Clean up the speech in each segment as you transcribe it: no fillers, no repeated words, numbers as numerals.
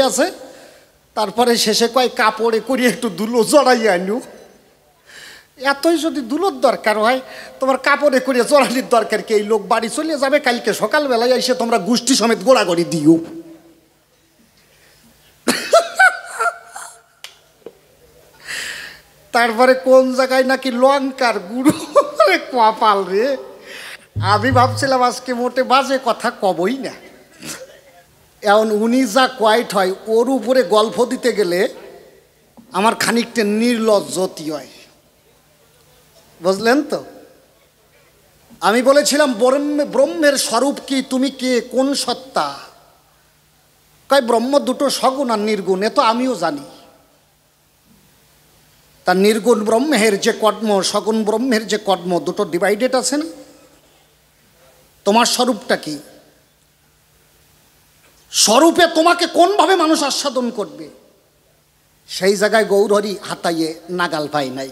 আছে, তারপরে শেষে কয় কাপড়ে করে একটু ধুলো জড়াইয়া আনু। এতই যদি ধুলোর দরকার হয়, তোমার কাপড়ে করে জড়ানির দরকার কি? এই লোক বাড়ি চলে যাবে, কালকে সকালবেলায় এসে তোমরা গোষ্ঠী সমেত গোড়াগড়ি দিও। তারপরে কোন জায়গায় নাকি লঙ্কার গুঁড়ো, কপাল রে। আমি ভাবছিলাম আজকে মোটে বাজে কথা কবই না। এখন উনি যা কোয়াইট হয়, ওর উপরে গল্প দিতে গেলে আমার খানিকটা নির্লজ্জতি হয়, বুঝলেন তো? আমি বলেছিলাম ব্রহ্মের স্বরূপ কি, তুমি কে, কোন সত্তা? কয় ব্রহ্ম দুটো সগুণ আর নির্গুণ। এ তো আমিও জানি। তার নির্গুণ ব্রহ্মের যে কর্ম, সগুণ ব্রহ্মের যে কর্ম, দুটো ডিভাইডেড আছে না? তোমার স্বরূপটা কি? স্বরূপে তোমাকে কোনভাবে মানুষ আস্বাদন করবে, সেই জায়গায় গৌরহরি হাতাইয়ে নাগাল পাই নাই।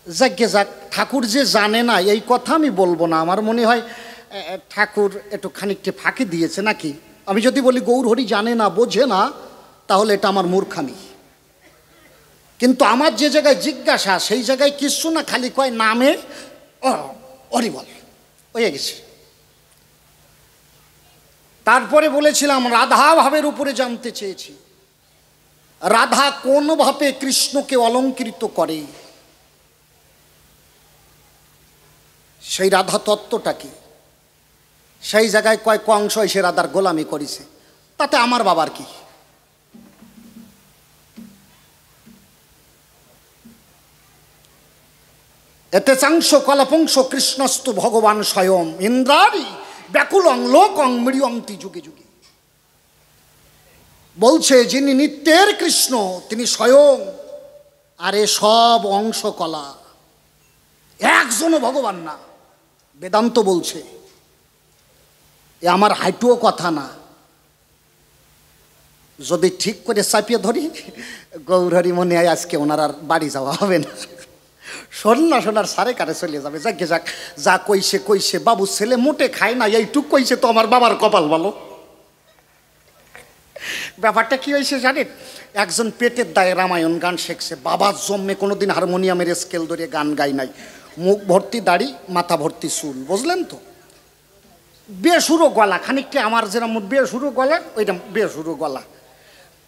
যাকে যাক, ঠাকুর যে জানে না এই কথা আমি বলবো না। আমার মনে হয় ঠাকুর একটু খানিকটা ফাঁকি দিয়েছে নাকি। আমি যদি বলি গৌরহরি জানে না, বোঝে না, তাহলে এটা আমার মূর্খামি। কিন্তু আমার যে জায়গায় জিজ্ঞাসা, সেই জায়গায় কিছু না, খালি কয় নামে হরিবল হয়ে গেছে। তারপরে বলেছিলাম রাধা ভাবের উপরে জানতে চেয়েছি, রাধা কোন ভাবে কৃষ্ণকে অলঙ্কৃত করে, সেই রাধা তত্ত্বটা কি। সেই জায়গায় কয় কংস এসে রাধার গোলামি করেছে, তাতে আমার বাবার কি? এতে চাংশ কলপংশ কৃষ্ণস্তু ভগবান স্বয়ং ইন্দ্রারি ব্যাকুলং লোকং মৃয়ন্তি যুগে যুগে। বলছে যিনি নিত্যের কৃষ্ণ তিনি স্বয়ং, আর এ সব অংশ কলা, একজনও ভগবান না। বেদান্ত বলছে, এ আমার হাইটুও কথা না। যদি ঠিক করে চাপিয়ে ধরি, গৌরহরি মনে হয় আজকে ওনার আর বাড়ি যাওয়া হবে না, সোনার সারে কারে চলে যাবে। যাকে যাক, যা কইছে কইছে। বাবু ছেলে মোটে খায় না, এইটুক কইছে তো আমার বাবার কপাল ভালো। ব্যাপারটা কি হয়েছে জানেন? একজন পেটের দায়ে রামায়ণ গান শিখছে। বাবার জন্মে কোনোদিন হারমোনিয়ামের স্কেল ধরে গান গাই নাই। মুখ ভর্তি দাড়ি, মাথা ভর্তি চুল, বুঝলেন তো? বেসুরো গলা, খানিকটা আমার যেরকম বেসুরো গলা, ওইটা বেসুরো গলা।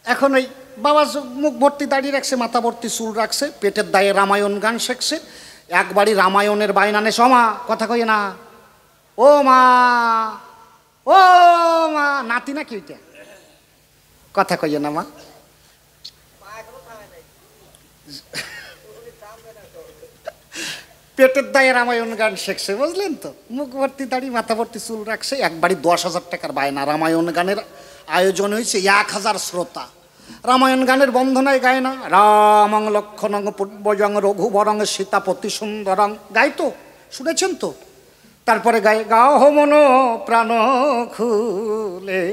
এখন ওই বাবা মুখ ভর্তি দাড়ি রাখছে, মাথা ভর্তি চুল রাখছে, পেটের দায়ে রামায়ণ গান শিখছে। একবারই রামায়ণের বাইনানে সমা কথা কই না, ও মা, ও মা, নাতি নাকি ওইটা? কথা কইয়ে না মা। পেটের দায়ে রামায়ণ গান শিখছে, বুঝলেন তো? মুখ ভর্তি দাড়ি, মাথা ভর্তি চুল রাখছে। একবারই 10,000 টাকার বায়না। রামায়ণ গানের আয়োজন হয়েছে, 1000 শ্রোতা। রামায়ণ গানের বন্ধনায় গায় না, রামং লক্ষণং পূর্বজং রঘুবরং সীতাপতি সুন্দরং, গাই তো, শুনেছেন তো? তারপরে গায়ে গাহ মন প্রাণ খুলে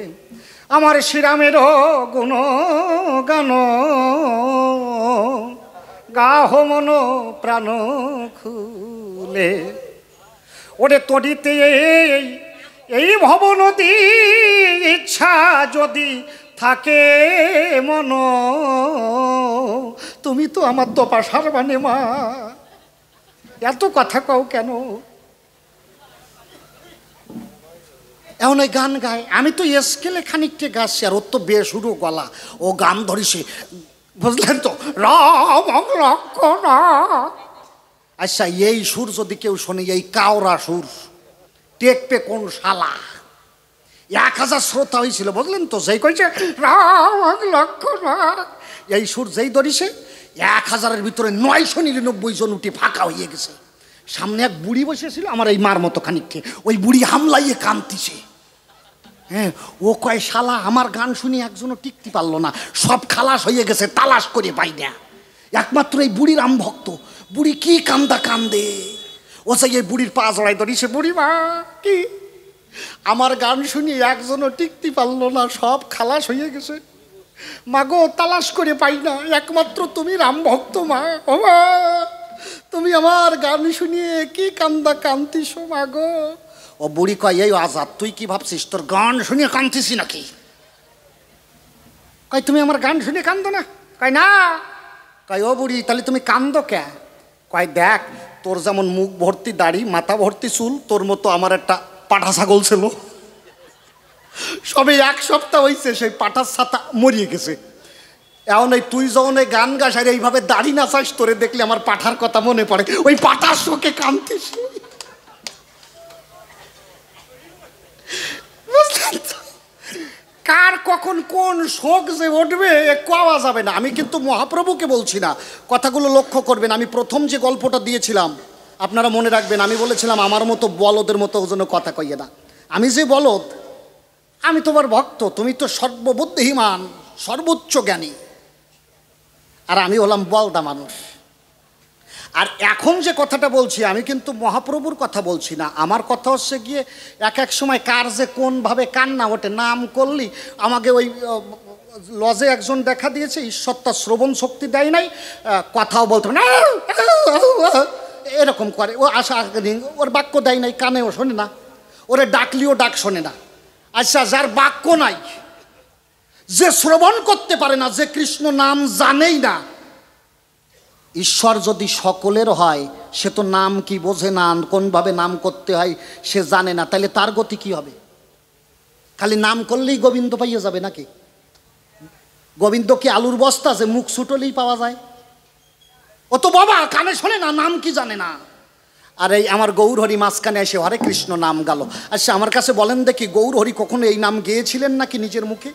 আমার শ্রীরামের গুণ গান, গাহ মন প্রাণ খুলে। ওরে তরিতে এই ভব নদী ইচ্ছা যদি থাকে মন, তুমি তো আমার দোপাশার মানে মা। এত কথা কও কেন? এখন ওই গান গায়, আমি তো স্কেলে খানিকটা গাচ্ছি, আর ওর তো বেসুরো গলা, ও গান ধরিছে, বুঝলেন তো? রাম লক্ষণ। আচ্ছা, এই সুর যদি কেউ শোনে, এই কাওরা সুর, টেকপে কোন শালা, 1000 শ্রোতা হয়েছিল, বুঝলেন তো? যেই কইছে রাম লক্ষণ, এই সুর যেই ধরিছে, 1000-এর ভিতরে 999 জন উঠে ফাঁকা হয়ে গেছে। সামনে এক বুড়ি বসেছিল, আমার এই মার মতো খানিককে, ওই বুড়ি হামলাইয়ে কাঁদতিছে। হ্যাঁ, ও কয় শালা আমার গান শুনি একজনও টিকতে পারলো না, সব খালাস হয়ে গেছে, তালাশ করে পাই না। একমাত্র এই বুড়ি রাম ভক্ত। বুড়ি কি কান্দা কান্দে, ও চাই এই বুড়ির পা জড়াই ধরিছে। বুড়ি মা, কি আমার গান শুনি একজনও টিকতে পারলো না, সব খালাস হয়ে গেছে। মাগো, তালাশ করে পাই না, একমাত্র তুমি রাম ভক্ত মা। ও মা, তুমি আমার গান শুনিয়ে কি কান্দা কান্দিস মাগো। ও বুড়ি কয়, এই আজাদ, তুই কি ভাবছিস তোর গান শুনিয়ে কান্দিস নাকি? কয় তুমি আমার গান শুনে কান্দো না? কয় না। কয় ও বুড়ি তাহলে তুমি কান্দো কে? কয় দেখ তোর যেমন মুখ ভর্তি দাড়ি, মাথা ভর্তি চুল, তোর মতো আমার একটা পাঠা ছাগল ছিল, সবে 1 সপ্তাহ হয়েছে, সেই পাঠার ছাতা মরিয়ে গেছে। এখন এই তুই যখন এই গান গাছ আর এইভাবে দাড়ি নাচাস, তোরে দেখলে আমার পাঠার কথা মনে পড়ে, ওই পাঠার শোকে কাঁদতিস। কার কখন কোন শোক যে উঠবে কোয়া যাবে না। আমি কিন্তু মহাপ্রভুকে বলছি না, কথাগুলো লক্ষ্য করবেন। আমি প্রথম যে গল্পটা দিয়েছিলাম আপনারা মনে রাখবেন, আমি বলেছিলাম আমার মতো বলদের মতো ওজন্য কথা কইয়ে না। আমি যে বলদ, আমি তোমার ভক্ত, তুমি তো সর্ববুদ্ধিমান সর্বোচ্চ জ্ঞানী, আর আমি হলাম বলদা মানুষ। আর এখন যে কথাটা বলছি আমি কিন্তু মহাপ্রভুর কথা বলছি না, আমার কথা হচ্ছে গিয়ে এক এক সময় কার যে কোনভাবে কান্না ওঠে। নাম করলি আমাকে ওই লজে একজন দেখা দিয়েছে, ঈশ্বর তার শ্রবণ শক্তি দেয় নাই, কথাও বলতো না, এরকম করে। ও আশা ওর বাক্য দেয় নাই, কানেও শোনে না, ওরে ডাকলিও ডাক শোনে না। আচ্ছা যার বাক্য নাই, যে শ্রবণ করতে পারে না, যে কৃষ্ণ নাম জানেই না, ঈশ্বর যদি সকলের হয়, সে তো নাম কি বোঝে না, কোনভাবে নাম করতে হয় সে জানে না, তাহলে তার গতি কি হবে? খালি নাম করলেই গোবিন্দ পাইয়ে যাবে নাকি? গোবিন্দ কি আলুর বস্তা যে মুখ ছুটলেই পাওয়া যায়? ও তো বাবা কানে শোনে না, নাম কি জানে না। আর এই আমার গৌরহরি মাঝখানে এসে হরে কৃষ্ণ নাম গেল। আচ্ছা আমার কাছে বলেন দেখি, গৌরহরি কখনো এই নাম গেয়েছিলেন নাকি নিজের মুখে?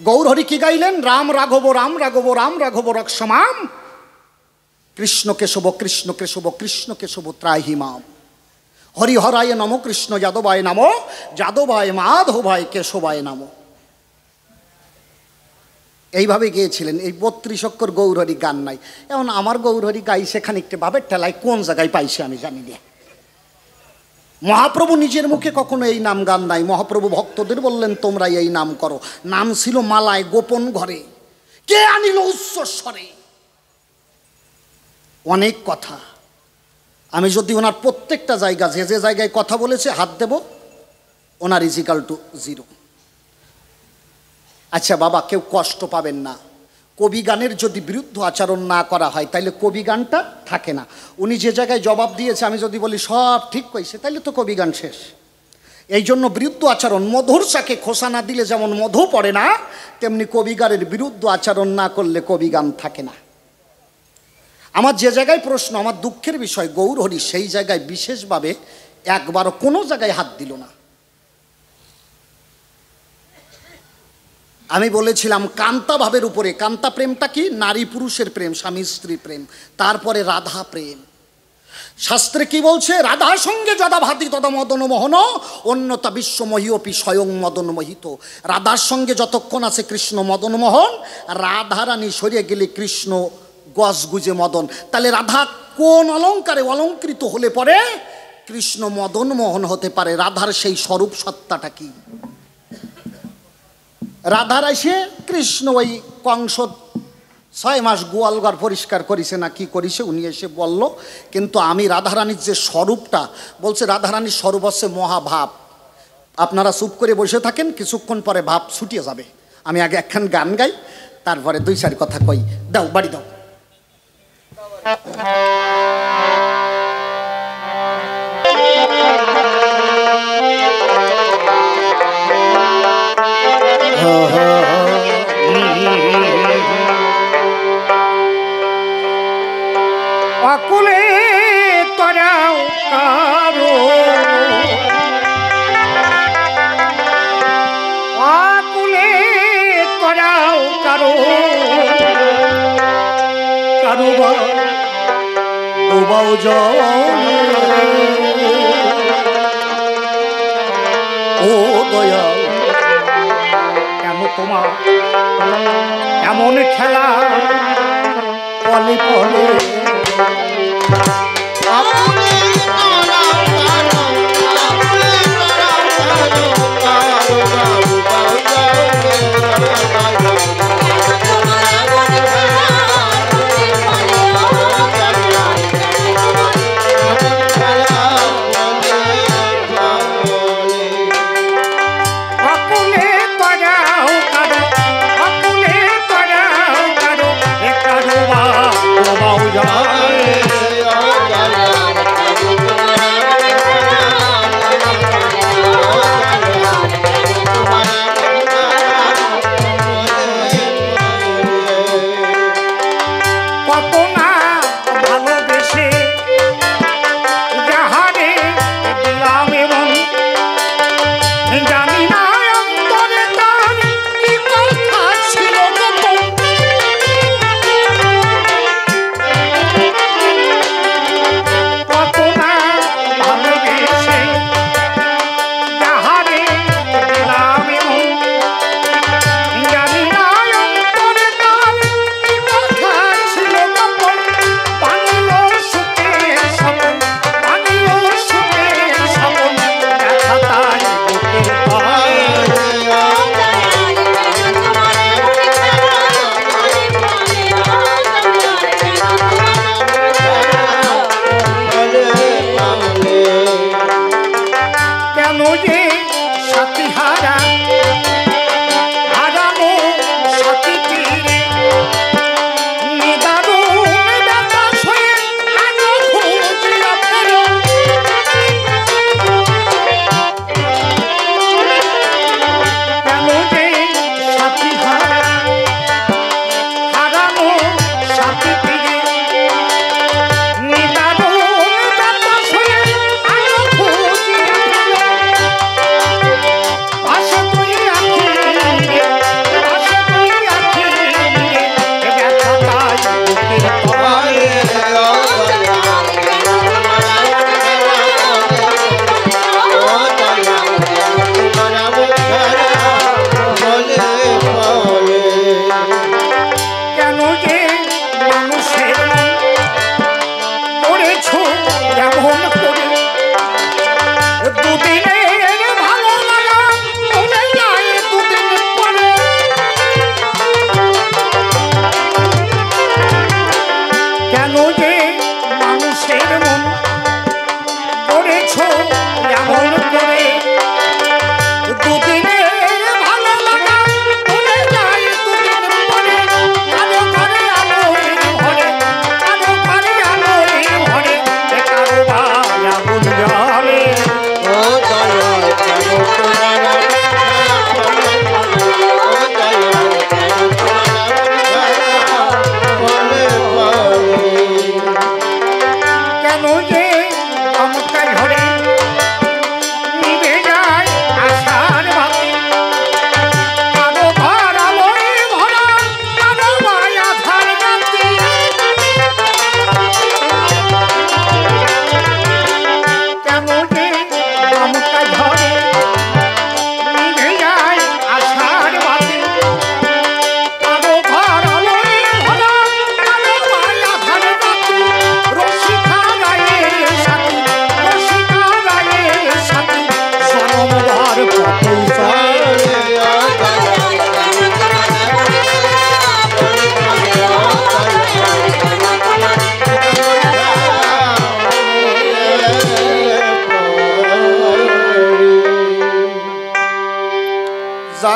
গৌরহরি কি গাইলেন? রাম রাঘব রাম রাঘব রাম রাঘব রক্ষমাম, কৃষ্ণ কেশব কৃষ্ণ কেশব কৃষ্ণ কেশব ত্রাহি মাম, হরিহরায় নমো কৃষ্ণ যাদবায় নমো যাদবায় মাধবায় কেশবায় নমো। এইভাবে গিয়েছিলেন। এই 32 অক্ষর গৌরহরি গান নাই। এখন আমার গৌরহরি গাইছে খানিকটা ভাবের ঠেলায়, কোন জায়গায় পাইছে আমি জানি না। মহাপ্রভু নিজের মুখে কখনো এই নাম গান নাই। মহাপ্রভু ভক্তদের বললেন তোমরা এই নাম করো। নাম ছিল মালায় গোপন ঘরে, কে আনিল উচ্চস্বরে। অনেক কথা, আমি যদি ওনার প্রত্যেকটা জায়গা যে যে জায়গায় কথা বলেছে হাত দেব, ওনার ইজিক্যাল টু 0। আচ্ছা বাবা কেউ কষ্ট পাবেন না, কবি গানের যদি বিরুদ্ধ আচরণ না করা হয় তাহলে কবি গানটা থাকে না। উনি যে জায়গায় জবাব দিয়েছে আমি যদি বলি সব ঠিক কইছে, তাহলে তো কবি গান শেষ। এই জন্য বিরুদ্ধ আচরণ, মধুর শাকে খোসা না দিলে যেমন মধু পড়ে না, তেমনি কবি গানের বিরুদ্ধ আচরণ না করলে কবি গান থাকে না। আমার যে জায়গায় প্রশ্ন, আমার দুঃখের বিষয়, গৌরহরি সেই জায়গায় বিশেষভাবে একবারও কোনো জায়গায় হাত দিল না। আমি বলেছিলাম কান্তা ভাবের উপরে, কান্তা প্রেমটা কি? নারী পুরুষের প্রেম, স্বামী স্ত্রী প্রেম। তারপরে রাধা প্রেম। শাস্ত্রে কি বলছে? রাধার সঙ্গে যদা ভাতি তদা মদন মোহন, অন্যতা বিশ্বমহীয়পি স্বয়ং মদন মোহিত। রাধার সঙ্গে যতক্ষণ আছে কৃষ্ণ মদন মোহন, রাধারানী সরিয়ে গেলে কৃষ্ণ গজ গুজে মদন। তাহলে রাধা কোন অলঙ্কারে অলঙ্কৃত হলে পরে কৃষ্ণ মদন মোহন হতে পারে? রাধার সেই স্বরূপ সত্তাটা কি? রাধার এসে কৃষ্ণ ওই কংস 6 মাস গোয়ালঘর পরিষ্কার করিছে না কি করিছে, উনি এসে বলল। কিন্তু আমি রাধারানীর যে স্বরূপটা বলছে, রাধারানীর স্বরূপ হচ্ছে মহাভাব। আপনারা চুপ করে বসে থাকেন, কিছুক্ষণ পরে ভাব ছুটিয়ে যাবে। আমি আগে একখান গান গাই, তারপরে 2-4 কথা কই। দাও বাড়ি দাও। অকুলে তরাও কারো, অকুলে তরাও কারো, কারোবা ডোবাও জলে। ও দয়াল কেন তোমার এমন খেলা পলে পলে? অকুলে তরাও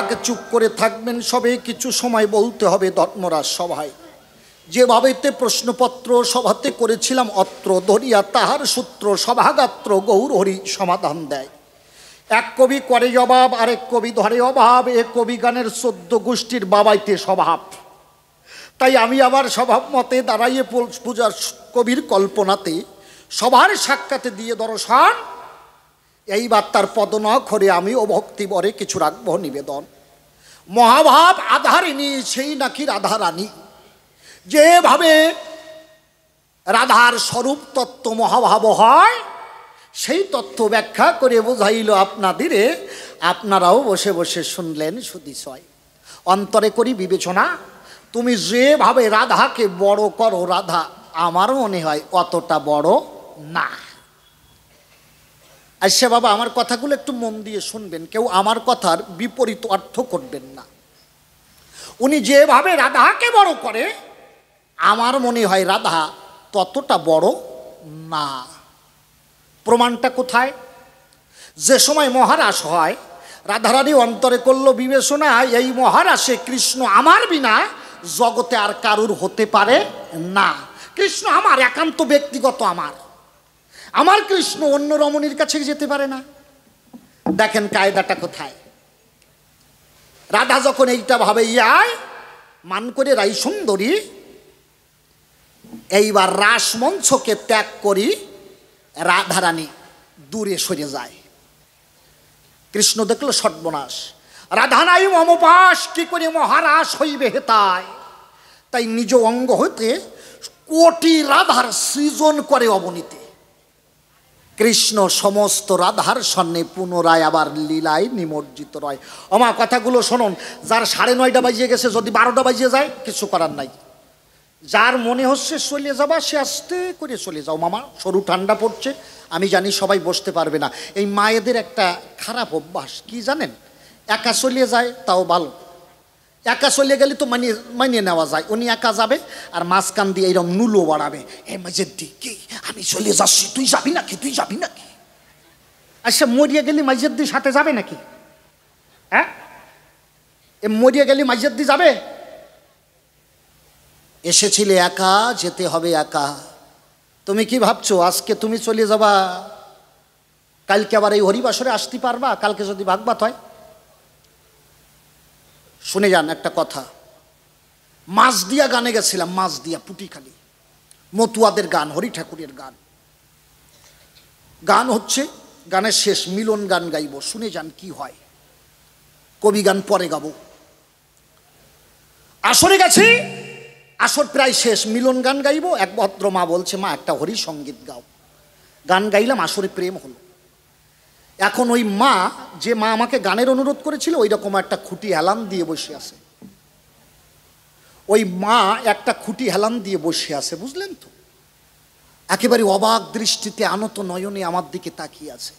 রাগ, চুপ করে থাকবেন সবে, কিছু সময় বলতে হবে ধর্মরাজ সভায়। যেভাবেতে প্রশ্নপত্র সভাতে করেছিলাম অত্র, ধরিয়া তাহার সূত্র সভাগাত্র গৌরহরি সমাধান দেয়। এক কবি করে জবাব, আরেক কবি ধরে অভাব, এ কবি গানের 14 গোষ্ঠীর বাবাইতে স্বভাব। তাই আমি আবার স্বভাব মতে দাঁড়াইয়ে পূজার কবির কল্পনাতে সবার সাক্ষাতে দিয়ে দর্শন, এইবার তার পদনখরে আমিও ভক্তি বরে কিছু রাখব নিবেদন। মহাভাব আধারিণী সেই নাকি রাধা রানী, যেভাবে রাধার স্বরূপ তত্ত্ব মহাভাব হয়, সেই তত্ত্ব ব্যাখ্যা করে বোঝাইল আপনাদিরে। আপনারাও বসে বসে শুনলেন সুদিশয়। অন্তরে করি বিবেচনা, তুমি যেভাবে রাধাকে বড় করো, রাধা আমার মনে হয় অতটা বড় না। আচ্ছা বাবা, আমার কথাগুলো একটু মন দিয়ে শুনবেন, কেউ আমার কথার বিপরীত অর্থ করবেন না। উনি যেভাবে রাধাকে বড় করে, আমার মনে হয় রাধা ততটা বড় না। প্রমাণটা কোথায়? যে সময় মহারাস হয়, রাধারানী অন্তরে করল বিবেচনা, এই মহারাসে কৃষ্ণ আমার বিনা জগতে আর কারুর হতে পারে না। কৃষ্ণ আমার, একান্ত ব্যক্তিগত আমার কৃষ্ণ অন্য রমণীর কাছে যেতে পারে না। দেখেন কায়দাটা কোথায়। রাধা যখন এইটা ভাবে, ইয়ায় মান করে রাই সুন্দরী, এইবার রাসমঞ্চকে ত্যাগ করি রাধারানী দূরে সরে যায়। কৃষ্ণ দেখল সর্বনাশ, রাধা নাই মমপাস, কি করে মহারাস হইবে হেতায়। তাই নিজ অঙ্গ হইতে কোটি রাধার সৃজন করে অবনীতে। কৃষ্ণ সমস্ত রাধার সামনে পুনরায় আবার লীলায় নিমজ্জিত রয়। আমার কথাগুলো শুনুন, যার 9:30 বাজিয়ে গেছে, যদি 12টা বাজিয়ে যায় কিছু করার নাই। যার মনে হচ্ছে চলে যাবা, সে আস্তে করে চলে যাও। মামা সরু ঠান্ডা পড়ছে, আমি জানি সবাই বসতে পারবে না। এই মায়েদের একটা খারাপ অভ্যাস কি জানেন, একা চলে যায় তাও ভালো, একা চলে গেলে তো মানিয়ে নেওয়া যায়। উনি একা যাবে আর মাঝখান দিয়ে এইরকম নুলো বাড়াবে, এ মাঝের দিকে আমি চলে যাচ্ছি, তুই যাবি নাকি, তুই যাবি নাকি। আচ্ছা মরিয়ে গেলি মাঝের দিয়ে সাথে যাবে নাকি? হ্যাঁ, এ মরিয়ে গেলি মাঝের দিয়ে যাবে? এসেছিলে একা, যেতে হবে একা। তুমি কি ভাবছো আজকে তুমি চলে যাবা, কালকে আবার এই হরিবাসরে আসতে পারবা? কালকে যদি ভাগবাত হয়। শুনে যান একটা কথা, মাছ দিয়া গানে গেছিলাম, মাছ দিয়া পুটিখালি, মতুয়াদের গান, হরি ঠাকুরের গান। গান হচ্ছে, গানের শেষ মিলন গান গাইব, শুনে যান কি হয়। কবি গান পরে গাবো। আসরে গেছি, আসর প্রায় শেষ, মিলন গান গাইব। এক ভদ্র মা বলছে, মা একটা হরি সঙ্গীত গাও। গান গাইলাম, আসরে প্রেম হলো। এখন ওই মা, যে মা আমাকে গানের অনুরোধ করেছিল, ওই রকম একটা খুঁটি হেলান দিয়ে বসে আছে। ওই মা একটা খুঁটি হেলান দিয়ে বসে আছে, বুঝলেন তো? একেবারে অবাক দৃষ্টিতে আনত নয়নে আমার দিকে তাকিয়ে আছে।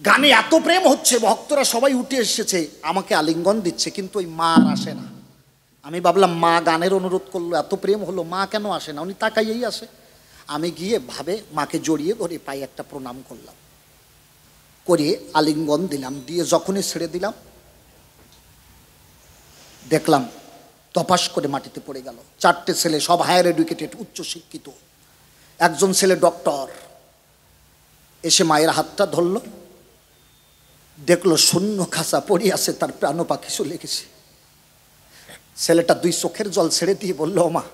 গানে এত প্রেম হচ্ছে, ভক্তরা সবাই উঠে এসেছে, আমাকে আলিঙ্গন দিচ্ছে, কিন্তু ওই মা আর আসে না। আমি ভাবলাম মা গানের অনুরোধ করলো, এত প্রেম হলো, মা কেন আসে না? উনি তাকাইয়েই আসে। আমি গিয়ে ভাবে মাকে জড়িয়ে ধরে পায়ে একটা প্রণাম করলাম, করে আলিঙ্গন দিলাম, দিয়ে যখনই ছেড়ে দিলাম, দেখলাম তপাস করে মাটিতে পড়ে গেল। 4টে ছেলে, সব হায়ার এডুকেটেড, উচ্চশিক্ষিত। একজন ছেলে ডক্টর, এসে মায়ের হাতটা ধরল, দেখলো শূন্য খাঁচা পড়ে আছে, তার প্রাণ পাখি চলে গেছে। ছেলেটা 2 চোখের জল ছেড়ে দিয়ে বলল, মা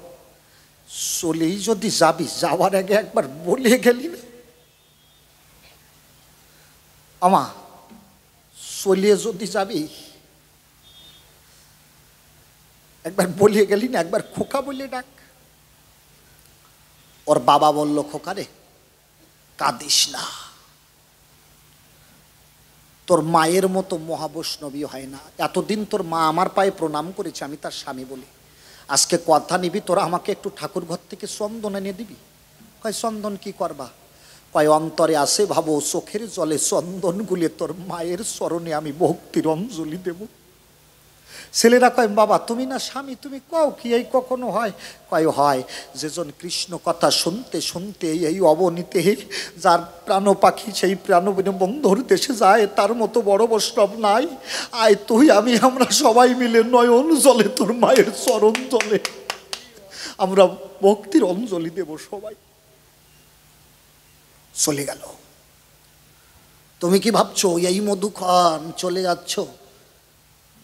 চলেই যদি যাবি, যাওয়ার আগে একবার বলে গেলি না? আমা চলে যদি যাবি, একবার বলে গেলি না, একবার খোকা বলে ডাক। ওর বাবা বলল, খোকা রে কাঁদিস না, তোর মায়ের মতো মহাবৈষ্ণবী হয় না। এতদিন তোর মা আমার পায়ে প্রণাম করেছে, আমি তার স্বামী বলি। আজকে কথা নিবি, তোরা আমাকে একটু ঠাকুর ঘর থেকে চন্দন এনে দিবি। কয় চন্দন কি করবা? কয় অন্তরে আসে ভাবো, চোখের জলে চন্দন গুলে তোর মায়ের চরণে আমি ভক্তির অঞ্জলি দেব। ছেলেরা কয় বাবা তুমি না স্বামী, তুমি কও কি এই কখনো হয়? কয় হয়, যেজন কৃষ্ণ কথা শুনতে শুনতে এই অবনীতে যার প্রাণ পাখি সেই প্রাণ বন্ধুর দেশে যায়, তার মতো বড় বৈষ্ণব নাই। আয় তুই আমি আমরা সবাই মিলে নয়ন জলে তোর মায়ের চরণ জলে আমরা ভক্তির অঞ্জলি দেব সবাই। চলে গেল। তুমি কি ভাবছো এই মধুক্ষণ চলে যাচ্ছ?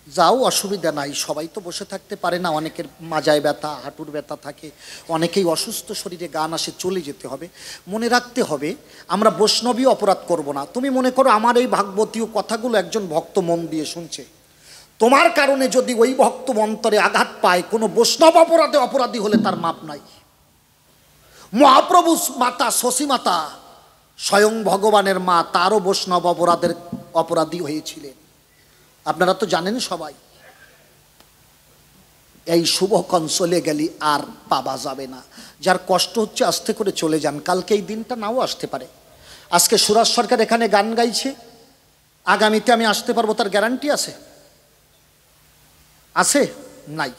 যাও, অসুবিধা নাই, সবাই তো বসে থাকতে পারে না, অনেকের মাজায় ব্যথা হাঁটুর ব্যথা থাকে, অনেকেই অসুস্থ শরীরে গান আসে, চলে যেতে হবে। মনে রাখতে হবে আমরা বৈষ্ণবী অপরাধ করব না। তুমি মনে করো আমার এই ভাগবতীয় কথাগুলো একজন ভক্ত মন দিয়ে শুনছে, তোমার কারণে যদি ওই ভক্ত অন্তরে আঘাত পায়, কোনো বৈষ্ণব অপরাধী হলে তার মাপ নাই। মহাপ্রভু মাতা শশী মাতা স্বয়ং ভগবানের মা, তারও বৈষ্ণব অপরাধী হয়েছিলেন, আপনারা তো জানেন সবাই। এই শুভক্ষণ চলে গেলি আর পাওয়া যাবে না। যার কষ্ট হচ্ছে আস্তে করে চলে যান, কালকে এই দিনটা নাও আসতে পারে। আজকে সুরাজ সরকার এখানে গান গাইছে, আগামীতে আমি আসতে পারবো তার গ্যারান্টি আছে? আছে? নাই।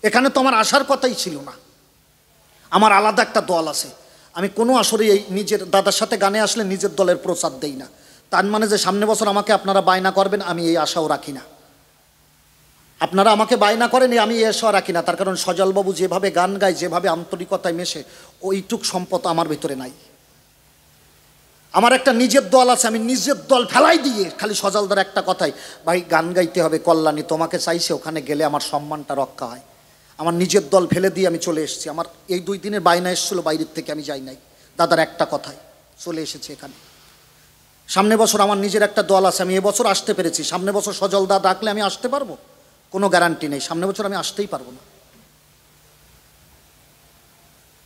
এখানে তো আমার আসার কথাই ছিল না, আমার আলাদা একটা দল আছে। আমি কোনো আসরে এই নিজের দাদার সাথে গানে আসলে নিজের দলের প্রচার দেই না। তার মানে যে সামনে বছর আমাকে আপনারা বায়না করবেন, আমি এই আশাও রাখি না। আপনারা আমাকে বায়না করেন, আমি এই আশাও রাখি না। তার কারণ সজলবাবু যেভাবে গান গায়, যেভাবে আন্তরিকতায় মেশে, ওইটুক সম্পদ আমার ভিতরে নাই। আমার একটা নিজের দল আছে, আমি নিজের দল ফেলাই দিয়ে খালি সজলদার একটা কথাই, ভাই গান গাইতে হবে কল্যাণী তোমাকে চাইছে, ওখানে গেলে আমার সম্মানটা রক্ষা হয়। আমার নিজের দল ফেলে দিয়ে আমি চলে এসেছি। আমার এই 2 দিনের বায়না এসেছিলো বাইরের থেকে, আমি যাই নাই, দাদার একটা কথায় চলে এসেছি এখানে। সামনে বছর আমার নিজের একটা দল আছে, আমি এবছর আসতে পেরেছি, সামনে বছর সজলদা ডাকলে আমি আসতে পারবো? কোনো গ্যারান্টি নেই, সামনে বছর আমি আসতেই পারবো না।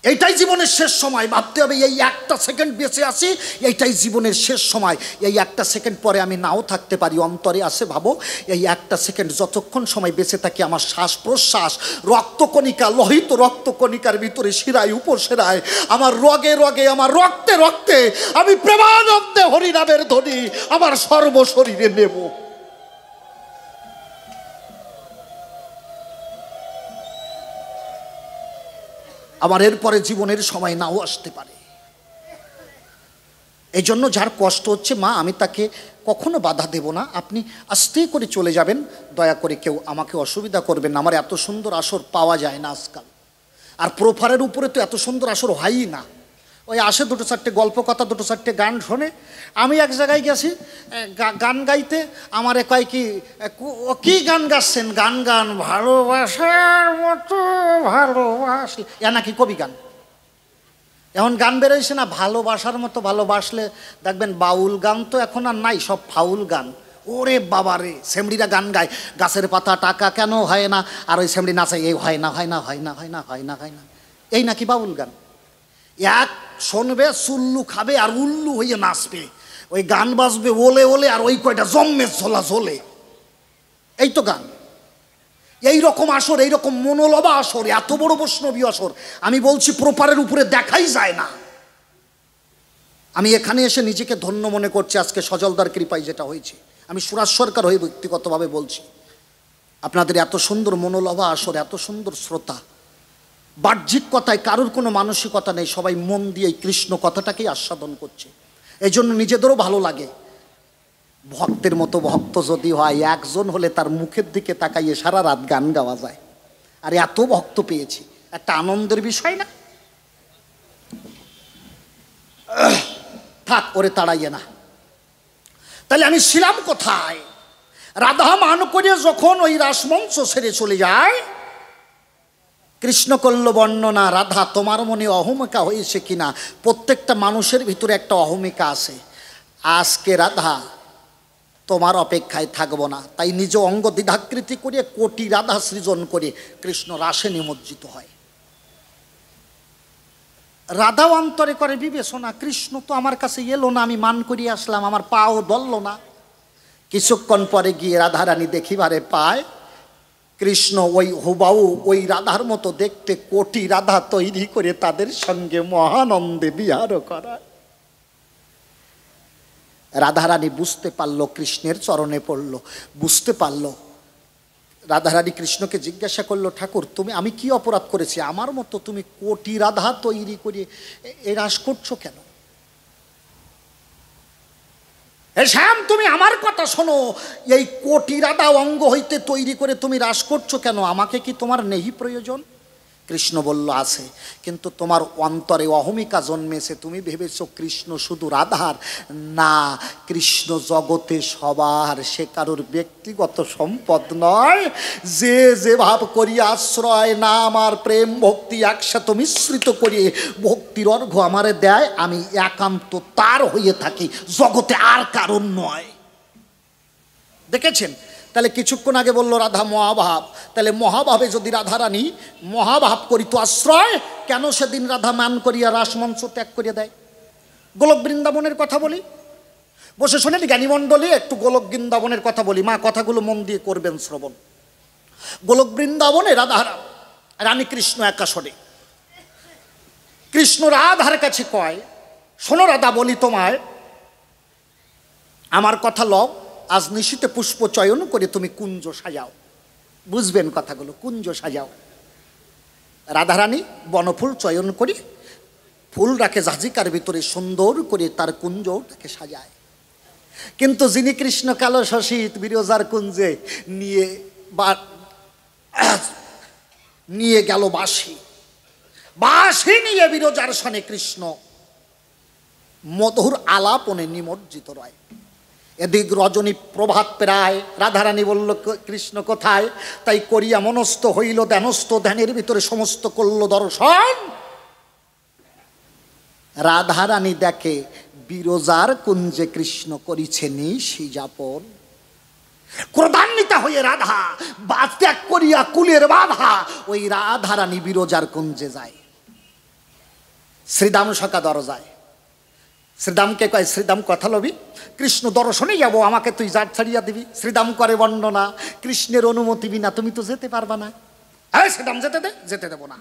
এইটাই জীবনের শেষ সময়, ভাবতে হবে এই একটা সেকেন্ড বেঁচে আছি, এইটাই জীবনের শেষ সময়। এই একটা সেকেন্ড পরে আমি নাও থাকতে পারি, অন্তরে আসে ভাবো এই একটা সেকেন্ড যতক্ষণ সময় বেঁচে থাকি, আমার শ্বাস প্রশ্বাস, রক্তকণিকা, লোহিত রক্তকণিকার ভিতরে শিরায় উপশিরায়, আমার রগে রগে, আমার রক্তে রক্তে আমি প্রেমানন্দে হরিনামের ধ্বনি আমার সর্বশরীরে নেব। আমার এরপরে জীবনের সময় নাও আসতে পারে। এই জন্য যার কষ্ট হচ্ছে মা, আমি তাকে কখনো বাধা দেব না, আপনি আস্তে করে চলে যাবেন, দয়া করে কেউ আমাকে অসুবিধা করবেন না। আমার এত সুন্দর আসর পাওয়া যায় না আজকাল, আর প্রোফারের উপরে তো এত সুন্দর আসর হয়ই না। ওই আসে 2-4টে গল্প কথা, 2-4টে গান শোনে। আমি এক জায়গায় গেছি গান গাইতে, আমার কয় কি গান গাচ্ছেন? গান গান ভালোবাসার মতো ভালোবাসলে, নাকি কবি গান। এখন গান বেরোইছে না ভালোবাসার মতো ভালোবাসলে, দেখবেন বাউল গান তো এখন আর নাই, সব ফাউল গান। ওরে বাবা রে, সেমড়িরা গান গায় গাছের পাতা টাকা কেন হয় না, আর ওই সেমড়ি নাচে এই হয় না হয় না হয় না হয় না হয় না হয় না, এই নাকি বাউল গান। এক শুনবে চুল্লু খাবে আর উল্লু হইয়ে নাচবে, ওই গান বাজবে ওলে ওলে, আর ওই কয়টা জম্মে ঝোলা ঝোলে, এই তো গান। এই রকম আসর, এইরকম মনোলবা আসর, এত বড় বৈষ্ণবী আসর আমি বলছি প্রপারের উপরে দেখাই যায় না। আমি এখানে এসে নিজেকে ধন্য মনে করছি আজকে সজলদার কৃপায় যেটা হয়েছে। আমি সুরাজ সরকার হয়ে ব্যক্তিগতভাবে বলছি, আপনাদের এত সুন্দর মনোলবা আসর, এত সুন্দর শ্রোতা, বাহ্যিক কথায় কারোর কোনো মানসিকতা নেই, সবাই মন দিয়ে এই কৃষ্ণ কথাটাকেই আস্বাদন করছে। এই জন্য নিজেদেরও ভালো লাগে। ভক্তের মতো ভক্ত যদি হয়, একজন হলে তার মুখের দিকে তাকাইয়ে সারা রাত গান গাওয়া যায়। আর এত ভক্ত পেয়েছি, একটা আনন্দের বিষয় না? থাক, ওরে তাড়াইয়ে না। তাহলে আমি ছিলাম কোথায়? রাধা মান করে যখন ওই রাসমঞ্চ ছেড়ে চলে যায়, কৃষ্ণ করল বর্ণনা, রাধা তোমার মনে অহমিকা হয়েছে কিনা। প্রত্যেকটা মানুষের ভিতরে একটা অহমিকা আছে। আজকে রাধা তোমার অপেক্ষায় থাকবো না, তাই নিজ অঙ্গ দ্বিধাকৃতি করে কোটি রাধা সৃজন করে কৃষ্ণ রাসে নিমজ্জিত হয়। রাধাও অন্তরে করে বিবেচনা, কৃষ্ণ তো আমার কাছে এলো না, আমি মান করিয়ে আসলাম, আমার পাও দলল না। কিছুক্ষণ পরে গিয়ে রাধারানী দেখিবারে পায় কৃষ্ণ ওই হুবাউ ওই রাধার মতো দেখতে কোটি রাধা তৈরি করে তাদের সঙ্গে মহানন্দে বিহার করা। রাধারানী বুঝতে পারলো, কৃষ্ণের চরণে পড়ল, বুঝতে পারলো রাধারানী কৃষ্ণকে জিজ্ঞাসা করলো, ঠাকুর তুমি আমি কি অপরাধ করেছি, আমার মতো তুমি কোটি রাধা তৈরি করে এ রাস করছো কেন? হে শ্যাম, তুমি আমার কথা শোনো, এই কোটি রাধা অঙ্গ হইতে তৈরি করে তুমি রাস করছো কেন? আমাকে কি তোমার নেই প্রয়োজন? কৃষ্ণ বলল, আছে, কিন্তু তোমার অন্তরে অহমিকা জন্মেছে, তুমি ভেবেছো কৃষ্ণ শুধু রাধার। না, কৃষ্ণ জগতে সবার, সে কারোর ব্যক্তিগত সম্পদ নয়। যে যে ভাব করি আশ্রয় নাম আর প্রেম ভক্তি একসাথে মিশ্রিত করিয়ে ভক্তির অর্ঘ্য আমারে দেয়, আমি একান্ত তার হয়ে থাকি, জগতে আর কারণ নয়। দেখেছেন? তাহলে কিছুক্ষণ আগে বললো রাধা মহাভাব, তাহলে মহাভাবে যদি রাধারানী মহাভাব করিত আশ্রয়, কেন সেদিন রাধা মান করিয়া রাসমঞ্চ ত্যাগ করিয়া দেয়? গোলক বৃন্দাবনের কথা বলি, বসে শোনেন জ্ঞানীমণ্ডলী, একটু গোলক বৃন্দাবনের কথা বলি, মা কথাগুলো মন দিয়ে করবেন শ্রবণ। গোলক বৃন্দাবনে রাধা রানী কৃষ্ণ একা শোনে। কৃষ্ণ রাধার কাছে কয়, শোনো রাধা, বলি তোমায়, আমার কথা লও, আজ নিশীতে পুষ্প চয়ন করে তুমি কুঞ্জ সাজাও। বুঝবেন কথাগুলো, কুঞ্জ সাজাও। রাধারানী বনফুল চয়ন করে ফুল রাখে জাজিকার ভিতরে, সুন্দর করে তার কুঞ্জটাকে সাজায়। কিন্তু যিনি কৃষ্ণ কালো শশীত বিরজার কুঞ্জে নিয়ে গেল বাঁশি, বাঁশি নিয়ে বিরজার সনে কৃষ্ণ মধুর আলাপনে নিমজ্জিত রয়। এদিক রজনী প্রভাত প্রায়, রাধারানী বলল, কৃষ্ণ কোথায়? তাই করিয়া মনস্থ হইল ধ্যানস্থ, ধ্যানের ভিতরে সমস্ত করল দর্শন। রাধারানী দেখে বিরজার কুঞ্জে কৃষ্ণ করিছে নিশি যাপন। ক্রোধান্বিতা হয়ে রাধা ত্যাগ করিয়া কুলের বাধা ওই রাধারানী বিরজার কুঞ্জে যায়। শ্রীদাম সকা দরজায়, শ্রীদামকে কয়, শ্রীদাম কথা লবি, কৃষ্ণ দর্শনে যাবো, আমাকে তুই জাত ছাড়িয়া দিবি। শ্রীদাম করে বর্ণনা, কৃষ্ণের অনুমতি বিনা তুমি তো যেতে পারবা না। হ্যাঁ শ্রীদাম যেতে দে, যেতে দেবো না।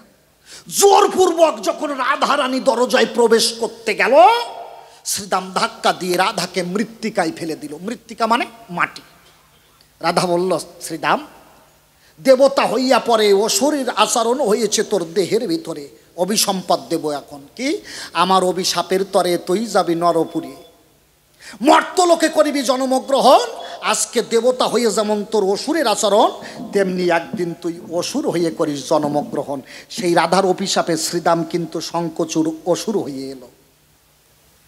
জোরপূর্বক যখন রাধারানী দরজায় প্রবেশ করতে গেল, শ্রীদাম ধাক্কা দিয়ে রাধাকে মৃত্তিকায় ফেলে দিল। মৃত্তিকা মানে মাটি। রাধা বলল, শ্রীদাম, দেবতা হইয়া পরে অসুরের আচরণ হয়েছে তোর দেহের ভিতরে, অভিসম্পদ দেব এখন। কি? আমার অভিশাপের তরে তুই যাবি নরপুরী, মর্তলোকে করিবি জন্মগ্রহণ। আজকে দেবতা হয়ে যেমন তোর অসুরের আচরণ, তেমনি একদিন তুই অসুর হয়ে করিস জন্মগ্রহণ। সেই রাধার অভিশাপে শ্রীদাম কিন্তু শঙ্কচূড় অসুর হয়ে এলো।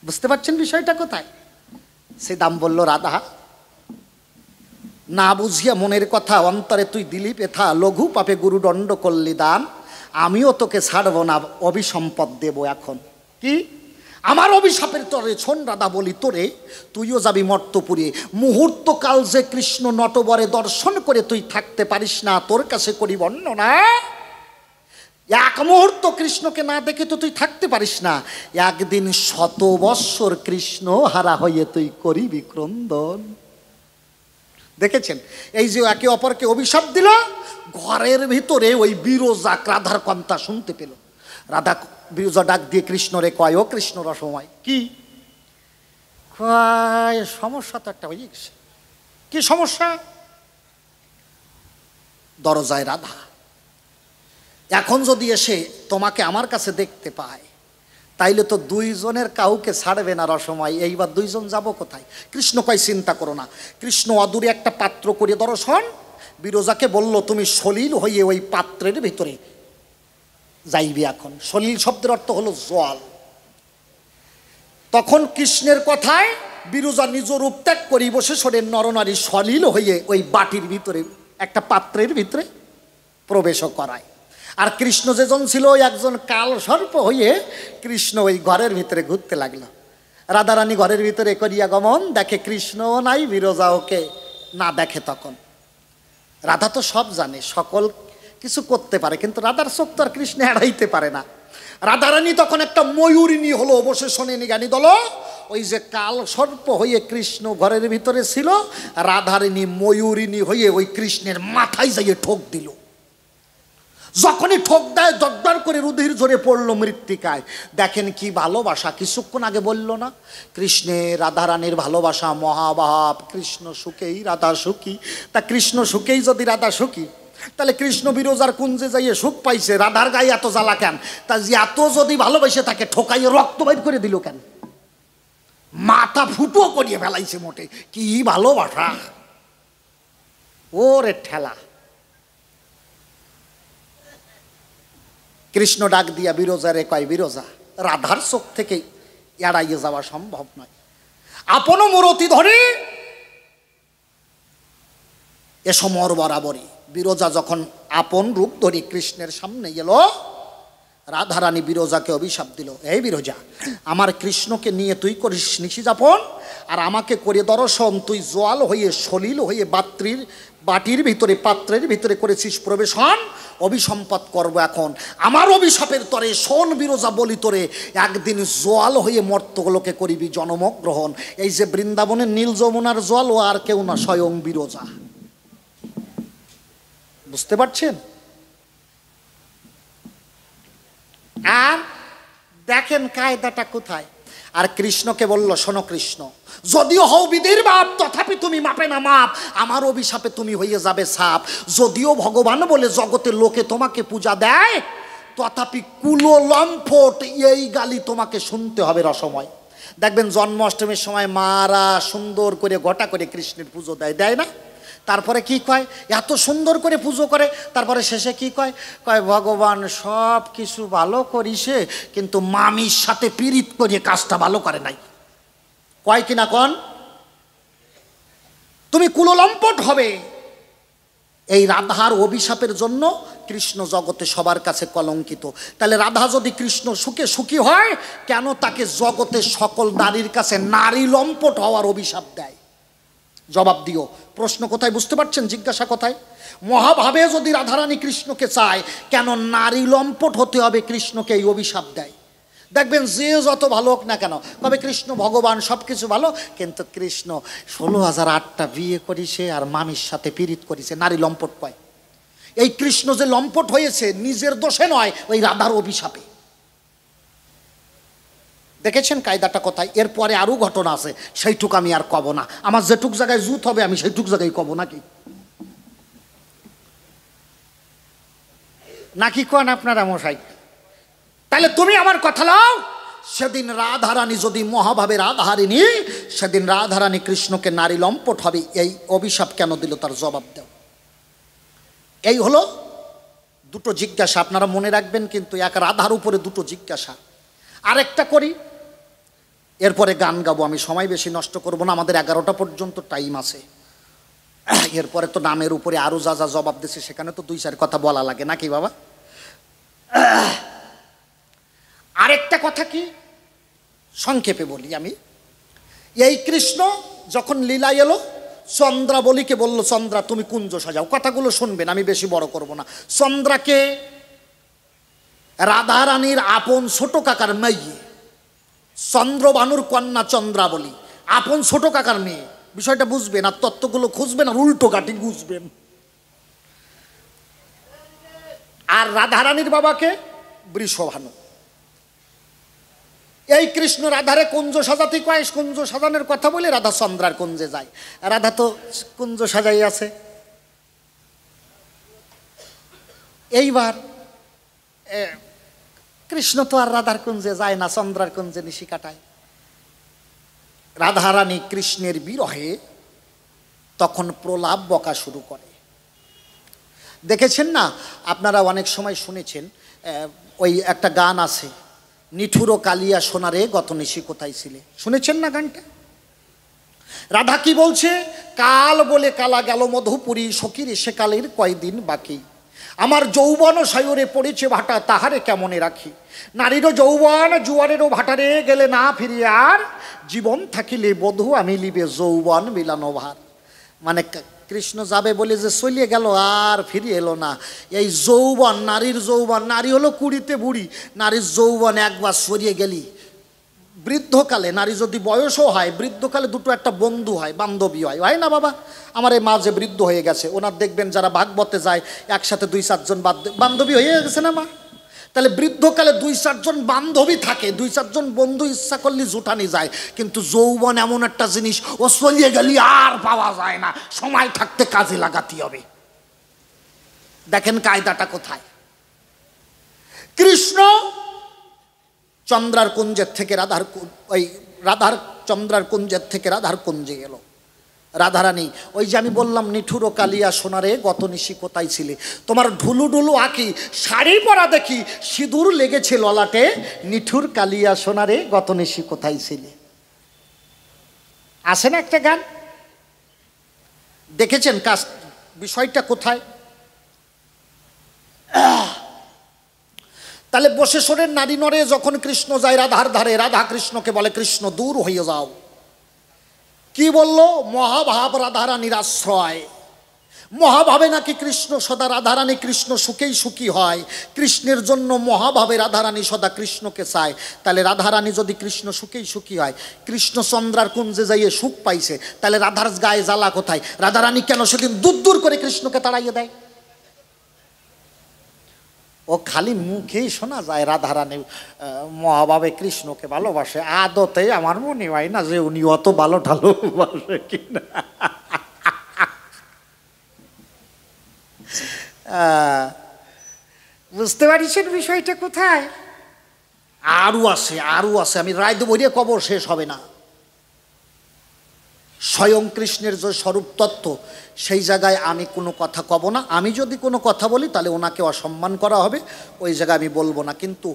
বুঝতে পারছেন বিষয়টা কোথায়? শ্রীদাম বলল, রাধা, না বুঝিয়া মনের কথা অন্তরে তুই দিলি পেথা, লঘু পাপে গুরুদণ্ড করলি দান, আমিও তোকে ছাড়বো না, অভিসম্পদ দেব এখন। কি? আমার অভিশাপের তরে শোন রাধা, বলি তোরে, তুইও যাবি মর্তপুরে। মুহূর্তকাল যে কৃষ্ণ নটবরে দর্শন করে তুই থাকতে পারিস না, তোর কাছে করি বর্ণনা। এক মুহূর্ত কৃষ্ণকে না দেখে তো তুই থাকতে পারিস না, একদিন 100 বৎসর কৃষ্ণ হারা হয়ে তুই করিবি ক্রন্দন। দেখেছেন? এই যে একে অপরকে অভিশাপ দিল, ঘরের ভিতরে ওই বিরজা রাধার কথা শুনতে পেল। রাধা বিরজা ডাক দিয়ে কৃষ্ণরে কয়, ও কৃষ্ণ রসময়। কি কয়? সমস্যা তো একটা হয়ে গেছে। কি সমস্যা? দরজায় রাধা, এখন যদি এসে তোমাকে আমার কাছে দেখতে পায়, তাইলে তো দুইজনের কাউকে ছাড়বে না রসময়। এইবার দুইজন যাব কোথায়? কৃষ্ণ কয়, চিন্তা করো না। কৃষ্ণ অদূরে একটা পাত্র করে দর্শন, বিরজাকে বলল, তুমি সলিল হয়ে ওই পাত্রের ভিতরে যাইবে। এখন সলিল শব্দের অর্থ হলো জল। তখন কৃষ্ণের কথায় বিরজা নিজ রূপ ত্যাগ করি বসে শোনেন নরনারী সলিল হয়ে ওই বাটির ভিতরে, একটা পাত্রের ভিতরে প্রবেশ করায়। আর কৃষ্ণ যেজন ছিল একজন কাল সর্প হয়ে কৃষ্ণ ওই ঘরের ভিতরে ঘুরতে লাগলো। রাধারানী ঘরের ভিতরে করিয়া গমন, দেখে কৃষ্ণ নাই, বিরজা ওকে না দেখে। তখন রাধা তো সব জানে, সকল কিছু করতে পারে, কিন্তু রাধার চোখ তো আর কৃষ্ণ এড়াইতে পারে না। রাধারানী তখন একটা ময়ূরিনী হলো, বসে শোনেনি জ্ঞানী দল। ওই যে কাল সর্প হয়ে কৃষ্ণ ঘরের ভিতরে ছিল, রাধারানী ময়ূরিনী হয়ে ওই কৃষ্ণের মাথায় যাইয়ে ঠোক দিল। যখনই ঠোক দেয় দরদর করে রুধির ঝরে পড়লো মৃত্তিকায়। দেখেন কি ভালোবাসা, কিছুক্ষণ আগে বলল না কৃষ্ণের রাধারানীর ভালোবাসা মহাভাব, কৃষ্ণ সুখেই রাধা সুখী। তা কৃষ্ণ সুখেই যদি রাধা সুখী, তাহলে কৃষ্ণ বিরজার কুঞ্জে যাইয়ে সুখ পাইছে, রাধার গায়ে এত জ্বালা কেন? তা এত যদি ভালোবাসে তাকে ঠোকাইয়ে রক্ত বাইর করে দিল কেন? মাথা ফুটো করিয়ে ফেলাইছে মোটে। কি ভালোবাসা! ওরে ঠেলা! কৃষ্ণ ডাক দিয়া বিরজারে কয়, বিরজা, রাধার চোখ থেকে এড়াইয়ে যাওয়া সম্ভব নয়। আপন মূরতি ধরে এ সমর বরাবরই। বিরজা যখন আপন রূপ ধরে কৃষ্ণের সামনে এলো, রাধারানী বিরজাকে অভিশাপ দিল, এই বিরজা, আমার কৃষ্ণকে নিয়ে তুই করিস নিশি যাপন, আর আমাকে করে দর্শন, তুই জোয়াল হয়ে সলিল হয়ে বাটির ভিতরে পাত্রের ভিতরে করেছিস প্রবেশন, অভিসম্পাত করবো এখন আমার অভিশাপের তরে। শোন বিরজা বলি তোরে, একদিন জোয়াল হয়ে মর্তগুলোকে করিবি জন্মগ্রহণ। এই যে বৃন্দাবনের নীল যমুনার জল, ও আর কেউ না, স্বয়ং বিরজা। বুঝতে পারছেন? আর দেখেন কায়দাটা কোথায়। আর কৃষ্ণকে বলল, শোনো কৃষ্ণ, যদিও হও বিধির বাপ, তথাপি তুমি মাপে না মাপ, আমার অভিশাপে তুমি হয়ে যাবে সাপ। যদিও ভগবান বলে জগতে লোকে তোমাকে পূজা দেয়, তথাপি কুললম্ফট এই গালি তোমাকে শুনতে হবে রসময়। দেখবেন জন্মাষ্টমীর সময় মারা সুন্দর করে গোটা করে কৃষ্ণের পুজো দেয়, দেয় না? তারপরে কি কয়, এত সুন্দর করে পুজো করে, তারপরে শেষে কি কয়, কয় ভগবান সব কিছু ভালো করিছে, কিন্তু মামির সাথে পীড়িত করে কাজটা ভালো করে নাই। কয় কিনা কন? তুমি কুললম্পট হবে। এই রাধার অভিশাপের জন্য কৃষ্ণ জগতে সবার কাছে কলঙ্কিত। তাহলে রাধা যদি কৃষ্ণ সুখে সুখী হয়, কেন তাকে জগতে সকল নারীর কাছে নারী লম্পট হওয়ার অভিশাপ দেয়? জবাব দিও। প্রশ্ন কোথায় বুঝতে পারছেন? জিজ্ঞাসা কোথায়? মহাভাবে যদি রাধারানী কৃষ্ণকে চায়, কেন নারী লম্পট হতে হবে কৃষ্ণকে এই অভিশাপ দেয়? দেখবেন যে যত ভালো হোক না কেন, তবে কৃষ্ণ ভগবান সব কিছু ভালো, কিন্তু কৃষ্ণ 16,008টা বিয়ে করিছে আর মামির সাথে পীড়িত করিছে, নারী লম্পট কয়। এই কৃষ্ণ যে লম্পট হয়েছে নিজের দোষে নয়, ওই রাধার অভিশাপে। দেখেছেন কায়দাটা কোথায়? এরপরে আরও ঘটনা আছে, সেইটুক আমি আর কব না। আমার যেটুক জায়গায় জুত হবে আমি সেইটুক জায়গায় কব, নাকি নাকি কন আপনারা মশাই? তাহলে তুমি আমার কথা নাও, সেদিন রাধারানী যদি মহাভাবে রাধারিণী, সেদিন রাধারানী কৃষ্ণকে নারী লম্পট হবে, এই অভিশাপ কেন দিল তার জবাব দাও। এই হলো দুটো জিজ্ঞাসা, আপনারা মনে রাখবেন কিন্তু, এক রাধার উপরে দুটো জিজ্ঞাসা। আরেকটা করি, এরপরে গান গাবো। আমি সময় বেশি নষ্ট করব না, আমাদের 11টা পর্যন্ত টাইম আছে। এরপরে তো নামের উপরে আরও যা যা জবাব দিচ্ছে সেখানে তো 2-4 কথা বলা লাগে, নাকি বাবা? আরেকটা কথা কি সংক্ষেপে বলি আমি। এই কৃষ্ণ যখন লীলায় এলো, চন্দ্রাবলীকে বলল, চন্দ্রা তুমি কুঞ্জ সাজাও। কথাগুলো শুনবেন, আমি বেশি বড় করব না। চন্দ্রাকে রাধারানীর আপন ছোট কাকার মেয়ে, চন্দ্রবানুর কন্যা চন্দ্রাবলী, আপন ছোট কাকার মেয়ে। বিষয়টা বুঝবেন আর তত্ত্বগুলো খুঁজবেন আর উল্টো কাটি বুঝবেন। আর রাধারানীর বাবাকে বৃষভানু। এই কৃষ্ণ রাধারে কুঞ্জ সাজাতে কয়, কুঞ্জ সাজানোর কথা বলে রাধা চন্দ্রার কুঞ্জে যায়। রাধা তো কুঞ্জ সাজাই আছে। এইবার কৃষ্ণ তো আর রাধার কুঞ্জে যায় না, চন্দ্রার কুঞ্জে নিশি কাটায়। রাধারানী কৃষ্ণের বিরহে তখন প্রলাপ বকা শুরু করে। দেখেছেন না আপনারা, অনেক সময় শুনেছেন, ওই একটা গান আছে, নিঠুরো কালিয়া সোনারে গত নিশি কোথায় ছিলে, শুনেছেন না গানটা? রাধা কি বলছে, কাল বলে কালা গেল মধুপুরী, সখীর এসে কালের কয়দিন বাকি, আমার যৌবন সায়রে পড়েছে ভাটা, তাহারে কেমনে রাখি, নারীরও যৌবন জুয়ারেরও ভাটারে গেলে না ফিরি আর, জীবন থাকিলে বধূ আমি লিবে যৌবন মিলানো ভার। মানে কৃষ্ণ যাবে বলে যে চলিয়ে গেল আর ফিরে এলো না। এই যৌবন, নারীর যৌবন, নারী হলো 20তে বুড়ি, নারীর যৌবন একবার সরিয়ে গেলি বৃদ্ধকালে নারী যদি বয়সও হয়, বৃদ্ধকালে দুটো একটা বন্ধু হয়, বান্ধবী হয়, হয় না বাবা? আমার এই মা যে বৃদ্ধ হয়ে গেছে, ওনার দেখবেন যারা ভাগবতে যায় একসাথে 2-4 জন বান্ধবী হয়ে গেছে না মা? তাহলে বৃদ্ধকালে 2-4 জন বান্ধবী থাকে, 2-4 জন বন্ধু ইচ্ছা করলে জুটানি যায়। কিন্তু যৌবন এমন একটা জিনিস, ও চলিয়ে গেলি আর পাওয়া যায় না, সময় থাকতে কাজে লাগাতে হবে। দেখেন কায়দাটা কোথায়। কৃষ্ণ চন্দ্রার কুঞ্জের থেকে রাধার চন্দ্রার কুঞ্জের থেকে রাধার কুঞ্জে গেল। রাধারানী, ওই যে আমি বললাম নিঠুর ও কালিয়া সোনারে গত নিশি কোথায় ছিলে, তোমার ঢুলু ঢুলু আঁকি শাড়ি পরা দেখি সিঁদুর লেগেছে ললাটে, নিঠুর কালিয়া সোনারে গত নিশি কোথায় ছিলে। আসে না একটা গান, দেখেছেন কাজ বিষয়টা কোথায়? তাহলে বশেশ্বরের নারী নরে যখন কৃষ্ণ যায় রাধার ধারে, রাধা কৃষ্ণকে বলে কৃষ্ণ দূর হয়ে যাও। কি বলল? মহাভাব রাধারানীর আশ্রয়। মহাভাবে নাকি কৃষ্ণ সদা, রাধারানী কৃষ্ণ সুখেই সুখী হয়, কৃষ্ণের জন্য মহাভাবে রাধারানী সদা কৃষ্ণকে চায়। তাহলে রাধারানী যদি কৃষ্ণ সুখেই সুখী হয়, কৃষ্ণ চন্দ্রার কুঞ্জে যাইয়ে সুখ পাইছে, তাহলে রাধার গায়ে জ্বালা কোথায়? রাধারানী কেন সেদিন দূর দূর করে কৃষ্ণকে তাড়াইয়ে দেয়? ও খালি মুখেই শোনা যায় রাধারানী মহাভাবে কৃষ্ণকে ভালোবাসে, আদতে আমার মনে হয় না যে উনি অত ভালো ভালোবাসে কিনা। বুঝতে পারিছেন বিষয়টা কোথায়? আরও আছে, আমি রায় দেবো, কবর শেষ হবে না। স্বয়ং কৃষ্ণের যে স্বরূপ তত্ত্ব, সেই জায়গায় আমি কোনো কথা কব না। আমি যদি কোনো কথা বলি তাহলে ওনাকে অসম্মান করা হবে, ওই জায়গায় আমি বলবো না। কিন্তু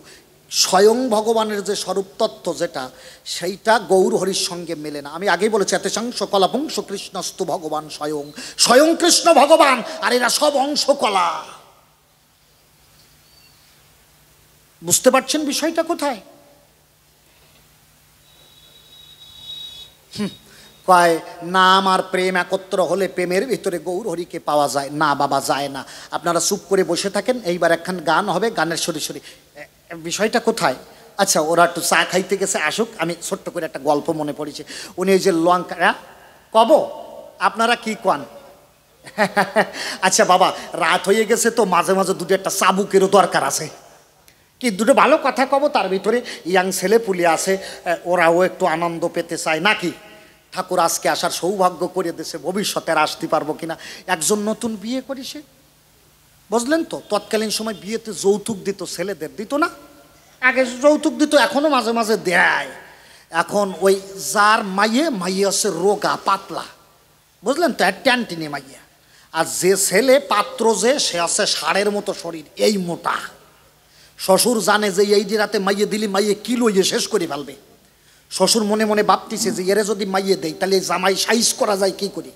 স্বয়ং ভগবানের যে স্বরূপ তত্ত্ব যেটা, সেইটা গৌর হরির সঙ্গে মেলে না। আমি আগেই বলেছি এতেশাংশ কলাপুংশ কৃষ্ণস্তু ভগবান স্বয়ং, স্বয়ং কৃষ্ণ ভগবান, আর এরা সব অংশ কলা। বুঝতে পারছেন বিষয়টা কোথায়? কয় নাম আর প্রেম একত্র হলে প্রেমের ভিতরে গৌর হরিকে পাওয়া যায় না। বাবা যায় না। আপনারা চুপ করে বসে থাকেন, এইবার একখান গান হবে, গানের সরি বিষয়টা কোথায়? আচ্ছা, ওরা একটু চা খাইতে গেছে, আসুক। আমি ছোট্ট করে একটা গল্প মনে পড়েছে। উনি এই যে লঙ্কা কব, আপনারা কি কন? আচ্ছা বাবা, রাত হয়ে গেছে তো মাঝে মাঝে দুটো একটা চাবুকেরও দরকার আছে। কি দুটো ভালো কথা কব, তার ভিতরে ইয়াং ছেলে পুলে আছে, ওরাও একটু আনন্দ পেতে চায় নাকি? ঠাকুর আজকে আসার সৌভাগ্য করে দিয়েছে, ভবিষ্যতে আর আসতে পারবো কিনা। একজন নতুন বিয়ে করেছে, বুঝলেন তো? তৎকালীন সময় বিয়েতে যৌতুক দিত, ছেলেদের দিত না, আগে যৌতুক দিত, এখনো মাঝে মাঝে দেয়। এখন ওই যার মাইয়ে আছে রোগা পাতলা, বুঝলেন তো, ট্যান্টিনে মাইয়া। আর যে ছেলে পাত্র যে, সে আছে ষাঁড়ের মতো শরীর, এই মোটা। শ্বশুর জানে যে এই যে রাতে মাইয়ে দিলি মাইয়ে কিলো ইয়ে শেষ করে ফেলবে। শ্বশুর মনে মনে ভাবতেছে যে এরে যদি মাইয়ে দেয় তাহলে জামাই সাইজ করা যায় কি করে।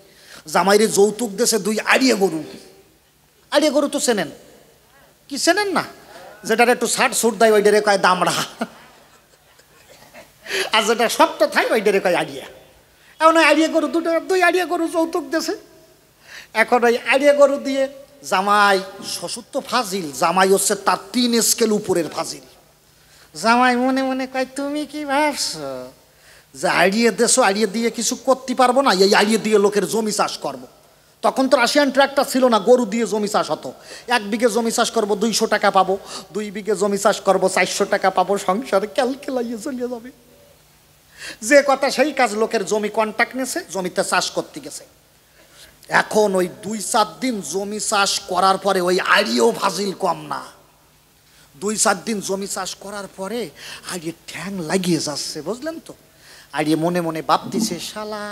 জামাইরে যৌতুক দেশে 2 আড়িয়ে গরু। আড়িয়ে গরু তো চেনেন কি? চেনেন না? যেটার একটু ষাট সুট দেয় ওইটারে কয় দামড়া, আর যেটা শক্ত থাকে ওইটারে কয় আড়িয়া। এখন ওই আড়িয়ে গরু 2 আড়িয়ে গরু যৌতুক দেশে। এখন ওই আড়িয়ে গরু দিয়ে জামাই, শ্বশুর তো ফাজিল, জামাই হচ্ছে তার 3 স্কেল উপরের ফাজিল। জামাই মনে মনে কয় তুমি কি ভাবছো যে আড়িয়ে দেশো, আড়িয়ে দিয়ে কিছু করতে পারবো না, এই আড়িয়ে দিয়ে লোকের জমি চাষ করবো। তখন তো রাশিয়ান ট্র্যাক্টর ছিল না, গরু দিয়ে জমি চাষ হতো। 1 বিঘে জমি চাষ করবো 200 টাকা পাবো, 2 বিঘে জমি চাষ করবো 400 টাকা পাবো, সংসারে ক্যালকেলাইয়ে চলিয়ে যাবে। যে কথা সেই কাজ, লোকের জমি কন্ট্রাক্ট নিয়েছে, জমিতে চাষ করতে গেছে। এখন ওই 2-4 দিন জমি চাষ করার পরে ওই আড়িয়েও ফাজিল কম না। 2-4 দিন জমি চাষ করার পরে আড়িয়ে ঠ্যাং লাগিয়ে যাচ্ছে, বুঝলেন তো। আড়িয়ে মনে মনে ভাবতেছে, শালা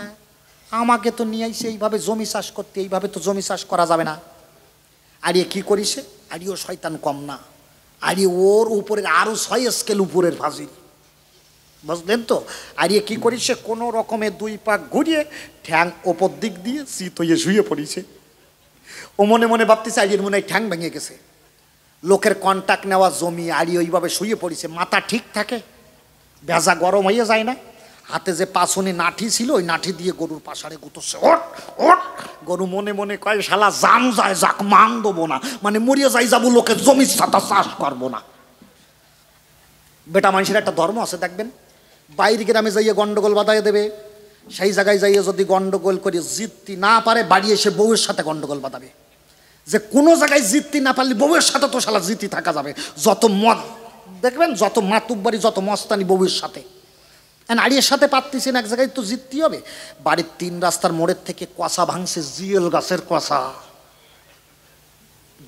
আমাকে তো নিয়ে আইছে এইভাবে জমি চাষ করতে, এইভাবে তো জমি চাষ করা যাবে না। আড়িয়ে কি করিছে, আড়িও শয়তান কম না, আড়িয়ে ওর উপরে আরো 6 স্কেল উপরের ফাজিল, বুঝলেন তো। আড়িয়ে কি করিছে, কোনো রকমে 2 পাক ঘুরিয়ে ঠ্যাং ওপর দিক দিয়ে শীত হয়ে শুয়ে পড়িছে। ও মনে মনে ভাবতেছে আড়িয়ের মনে হয় ঠ্যাং ভেঙে গেছে। লোকের কন্ট্যাক্ট নেওয়া জমি, আড়িয়ে ওইভাবে শুয়ে পড়িছে। মাথা ঠিক থাকে, ভেজা গরম হয়ে যায় না। হাতে যে পাছনে নাঠি ছিল, ওই নাঠি দিয়ে গরুর পাশারে গুতোচ্ছে, ওট ওট। গরু মনে মনে কয়, শালা জান যায় যাক, মান দেবো না, মানে মরিয়ে যাই যাবো, লোকের জমির সাথে চাষ করবো না। বেটা মানুষের একটা ধর্ম আছে দেখবেন, বাইরে গ্রামে যাইয়ে গন্ডগোল বাধায় দেবে, সেই জায়গায় যাইয়ে যদি গন্ডগোল করে জিততে না পারে বাড়ি এসে বউয়ের সাথে গন্ডগোল বাঁধাবে, যে কোনো জায়গায় জিততে না পারলে বউয়ের সাথে তো শালা জিতি থাকা যাবে। যত মদ দেখবেন, যত মাতুব্বাড়ি, যত মস্তানি বউয়ের সাথে। নারীর সাথে পারতেছেন, এক জায়গায় তো জিততে হবে। বাড়ির 3 রাস্তার মোড়ের থেকে কষা ভাঙছে, জিয়েল গাছের কষা,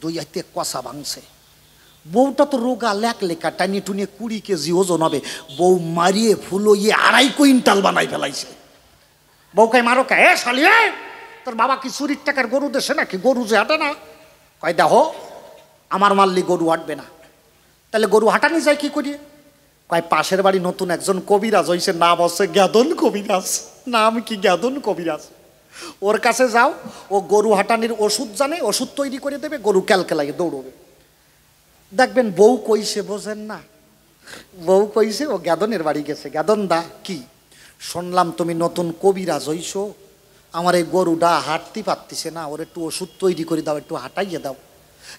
2 হাতে কষা ভাঙছে। বউটা তো রোগা লেক লেখা, টানিয়ে টুনিয়ে 20 কেজি ওজন হবে। বউ মারিয়ে ফুলোইয়ে 2.5 কুইন্টাল বানাই ফেলাইছে। বউকে মারো কে, এ শালি, তোর বাবা কি চুরির টাকার গরু দেশে নাকি? গরু যে হাঁটে না। কয় দেখো আমার মারলি গরু হাঁটবে না। তাহলে গরু হাঁটানি যায় কি করিয়ে? কয় পাশের বাড়ি নতুন একজন কবিরাজ হয়েছে, নাম হচ্ছে গ্যাদন কবিরাজ। নাম কি? গ্যাদন কবিরাজ। ওর কাছে যাও, ও গরু হাঁটানির ওষুধ জানে, ওষুধ তৈরি করে দেবে, গরু ক্যালকেলায় দৌড়বে। দেখবেন বউ কইছে, বোঝেন না? বউ কইছে ও গ্যাদনের বাড়ি গেছে। গ্যাদন দা কি শুনলাম তুমি নতুন কবিরাজ হইছো, আমার এই গরুটা হাঁটতে পারতেছে না, ওর একটু ওষুধ তৈরি করে দাও, একটু হাঁটাইয়ে দাও।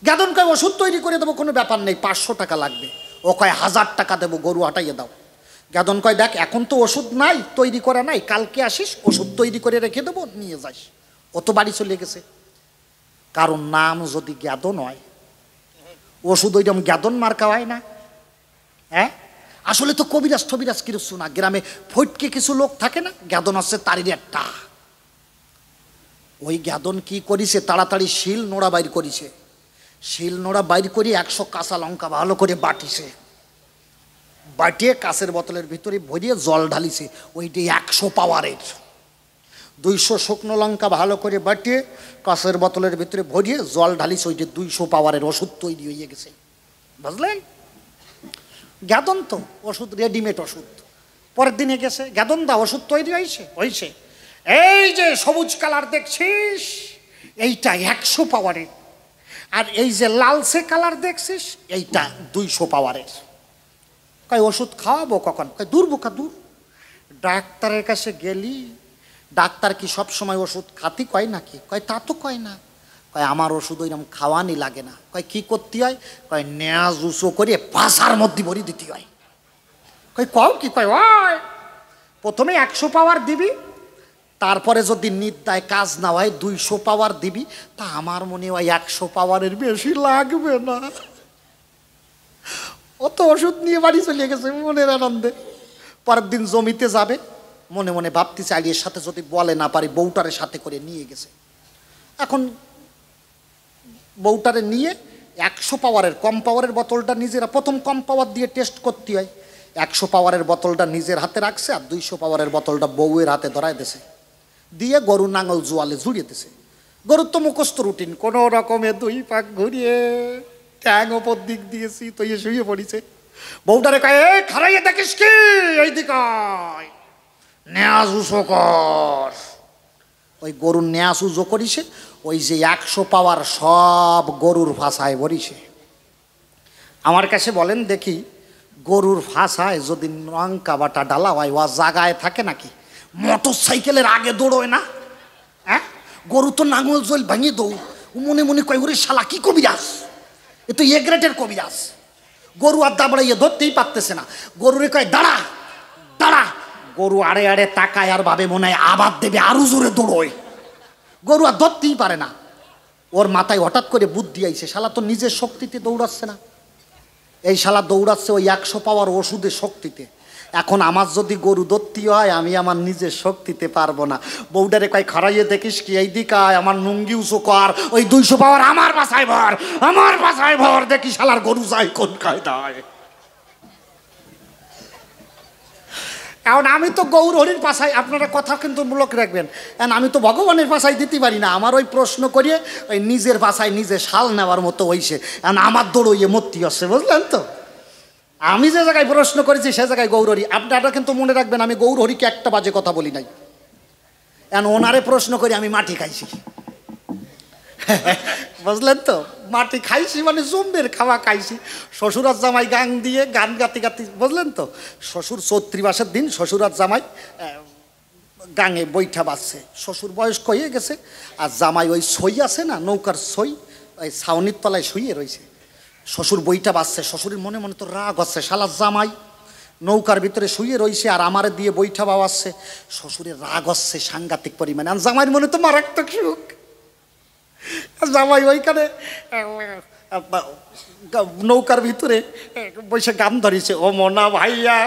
গ্যাদন কয় ওষুধ তৈরি করে দেবো, কোনো ব্যাপার নেই, 500 টাকা লাগবে। ও কয় 1000 টাকা দেবো, গরু হাঁটাইয়ে দাও। গ্যাদন কয় দেখ এখন তো ওষুধ নাই, তৈরি করা নাই, কালকে আসিস, ওষুধ তৈরি করে রেখে দেবো, নিয়ে যাস। ও তো বাড়ি চলে গেছে। কারণ নাম যদি গ্যাদন হয়, ওষুধ ওইরকম গ্যাদন মার্কা হয় না। হ্যাঁ, আসলে তো কবিরাজ টবিরাজ কিছু না, গ্রামে ফটকে কিছু লোক থাকে না, গ্যাদন হচ্ছে তারির একটা। ওই গ্যাদন কি করিছে, তাড়াতাড়ি শিল নোড়া বাইর করিছে। শিল নোড়া বাইর করে 100 কাঁচা লঙ্কা ভালো করে বাটিছে, বাটিয়ে কাঁচের বোতলের ভিতরে ভরিয়ে জল ঢালিছে। ওইটি 100 পাওয়ারের। 200 শুকনো লঙ্কা ভালো করে বাটিয়ে কাঁচের বোতলের ভিতরে ভরিয়ে জল ঢালিছে, ওইটি 200 পাওয়ারের ওষুধ তৈরি হয়ে গেছে। বুঝলেন? গ্যাদন তো ওষুধ, রেডিমেড ওষুধ। পরের দিনে গেছে, গ্যাদন দা ওষুধ তৈরি হয়েছে? হয়েছে। এই যে সবুজ কালার দেখছিস, এইটা 100 পাওয়ারের। আর এই যে লালচে কালার দেখছিস, এইটা 200 পাওয়ারের। কয় ওষুধ খাওয়াবো কখন? কয় দূর বোকা দূর, ডাক্তারের কাছে গেলি, ডাক্তার কি সব সময় ওষুধ খাতি কয় নাকি? কয় তা তো কয় না। কয় আমার ওষুধ ওইরকম খাওয়ানি লাগে না। কয় কি করতে হয়? কয় নেয়াজ উঁচু করে পাশার মধ্যে ভরি দিতে হয়। কয় কও কি? কয় ওই প্রথমে 100 পাওয়ার দিবি, তারপরে যদি নির্দায় কাজ না হয় 200 পাওয়ার দিবি। তা আমার মনে হয় 100 পাওয়ারের বেশি লাগবে না। অত ওষুধ নিয়ে বাড়ি চলে গেছে মনের আনন্দে। পরের দিন জমিতে যাবে, মনে মনে ভাবতে চাই এর সাথে যদি বলে না পারি, বউটারের সাথে করে নিয়ে গেছে। এখন বউটারে নিয়ে 100 পাওয়ারের কম পাওয়ারের বোতলটা নিজেরা, প্রথম কম পাওয়ার দিয়ে টেস্ট করতে হয়। 100 পাওয়ারের বোতলটা নিজের হাতে রাখছে, আর 200 পাওয়ারের বোতলটা বউয়ের হাতে ধরায় দিছে, দিয়ে গরু নাঙল জোয়ালে জুড়িয়ে দিছে। গরুর তো মুখস্থ রুটিন, কোনো রকমে 2 পাক ঘুরিয়ে ট্যাং ওপর দিক দিয়েছি তো ইয়ে শুয়ে পড়িছে। বউটারে কয় এই খারাইয়ে দেখিস কি, এই দিক নেয়াজ উঁচু কর। ওই গরুর নেয়াজ উঁচু করিছে, ওই যে 100 পাওয়ার সব গরুর ভাষায় বলিছে। আমার কাছে বলেন দেখি, গরুর ভাষায় যদি লঙ্কা বাটা ডালা হয়, ও জায়গায় থাকে নাকি? মোটর সাইকেলের আগে দৌড়োয় না? হ্যাঁ, গরু তো নাঙল জল ভাঙিয়ে দৌড়। মনে মনে কয় ওরে শালা কি কবিরাজ, এ তো এ গ্রেটের কবিরাজ। গরু আর দাবড়াইয়ে ধরতেই পারতেছে না। গরুরে কয় দাঁড়া দাঁড়া, গরু আড়ে আড়ে তাকায় আর ভাবে মনে হয় আবার দেবে, আরো জোরে দৌড়োয়। গরু আর ধরতেই পারে না। ওর মাথায় হঠাৎ করে বুদ্ধি আইছে, শালা তো নিজের শক্তিতে দৌড়াচ্ছে না, এই শালা দৌড়াচ্ছে ওই 100 পাওয়ার ওষুধের শক্তিতে। এখন আমার যদি গরু ধরতে হয়, আমি আমার নিজের শক্তিতে পারবো না। বউটারে কয় খারাইয়ে দেখিস কি, এই দিকায় আমার নুঙ্গি উঁচু কর, ওই 200 পাওয়ার আমার বাসায় ভর, আমার বাসায় ভর, দেখি শালার গরু যায় কোন কায়দায়। এখন আমি তো গৌর হরির পাশায়, আপনারা কথা কিন্তু মূলক রাখবেন, কারণ আমি তো ভগবানের পাশায় দিতে পারি না। আমার ওই প্রশ্ন করিয়ে ওই নিজের বাসায় নিজে শাল নেওয়ার মতো হইছে, কারণ আমার দৌড়ইয়ে মূর্তি আসছে, বুঝলেন তো? আমি যে জায়গায় প্রশ্ন করেছি সে জায়গায় গৌরহরি। আপনারা কিন্তু মনে রাখবেন, আমি গৌরহরিকে একটা বাজে কথা বলি নাই, কারণ ওনারে প্রশ্ন করি আমি মাটি খাইছি। বুঝলেন তো? মাটি খাইছি মানে জম্বের খাওয়া খাইছি। শ্বশুর আর জামাই গান দিয়ে গান গাতি গাতি, বুঝলেন তো? শ্বশুর চৈত্রী মাসের দিন শ্বশুর আর জামাই গাঙে বৈঠা বাজছে। শ্বশুর বয়স্ক হয়ে গেছে, আর জামাই ওই সই আছে না, নৌকার সই, ওই ছাউনির তলায় শুয়ে রয়েছে। শ্বশুর বইটা বাজছে, শ্বশুরের মনে মনে তো রাগ হচ্ছে, শালা জামাই নৌকার ভিতরে শুয়ে রইছে আর আমারে দিয়ে বৈঠা বাবাচ্ছে। শ্বশুরের রাগ হচ্ছে সাংঘাতিক পরিমাণে। আর জামাইয়ের মনে তো মারাত্মক সুখ। জামাই ওইখানে নৌকার ভিতরে বসে গান ধরেছে, ও মনা ভাইয়া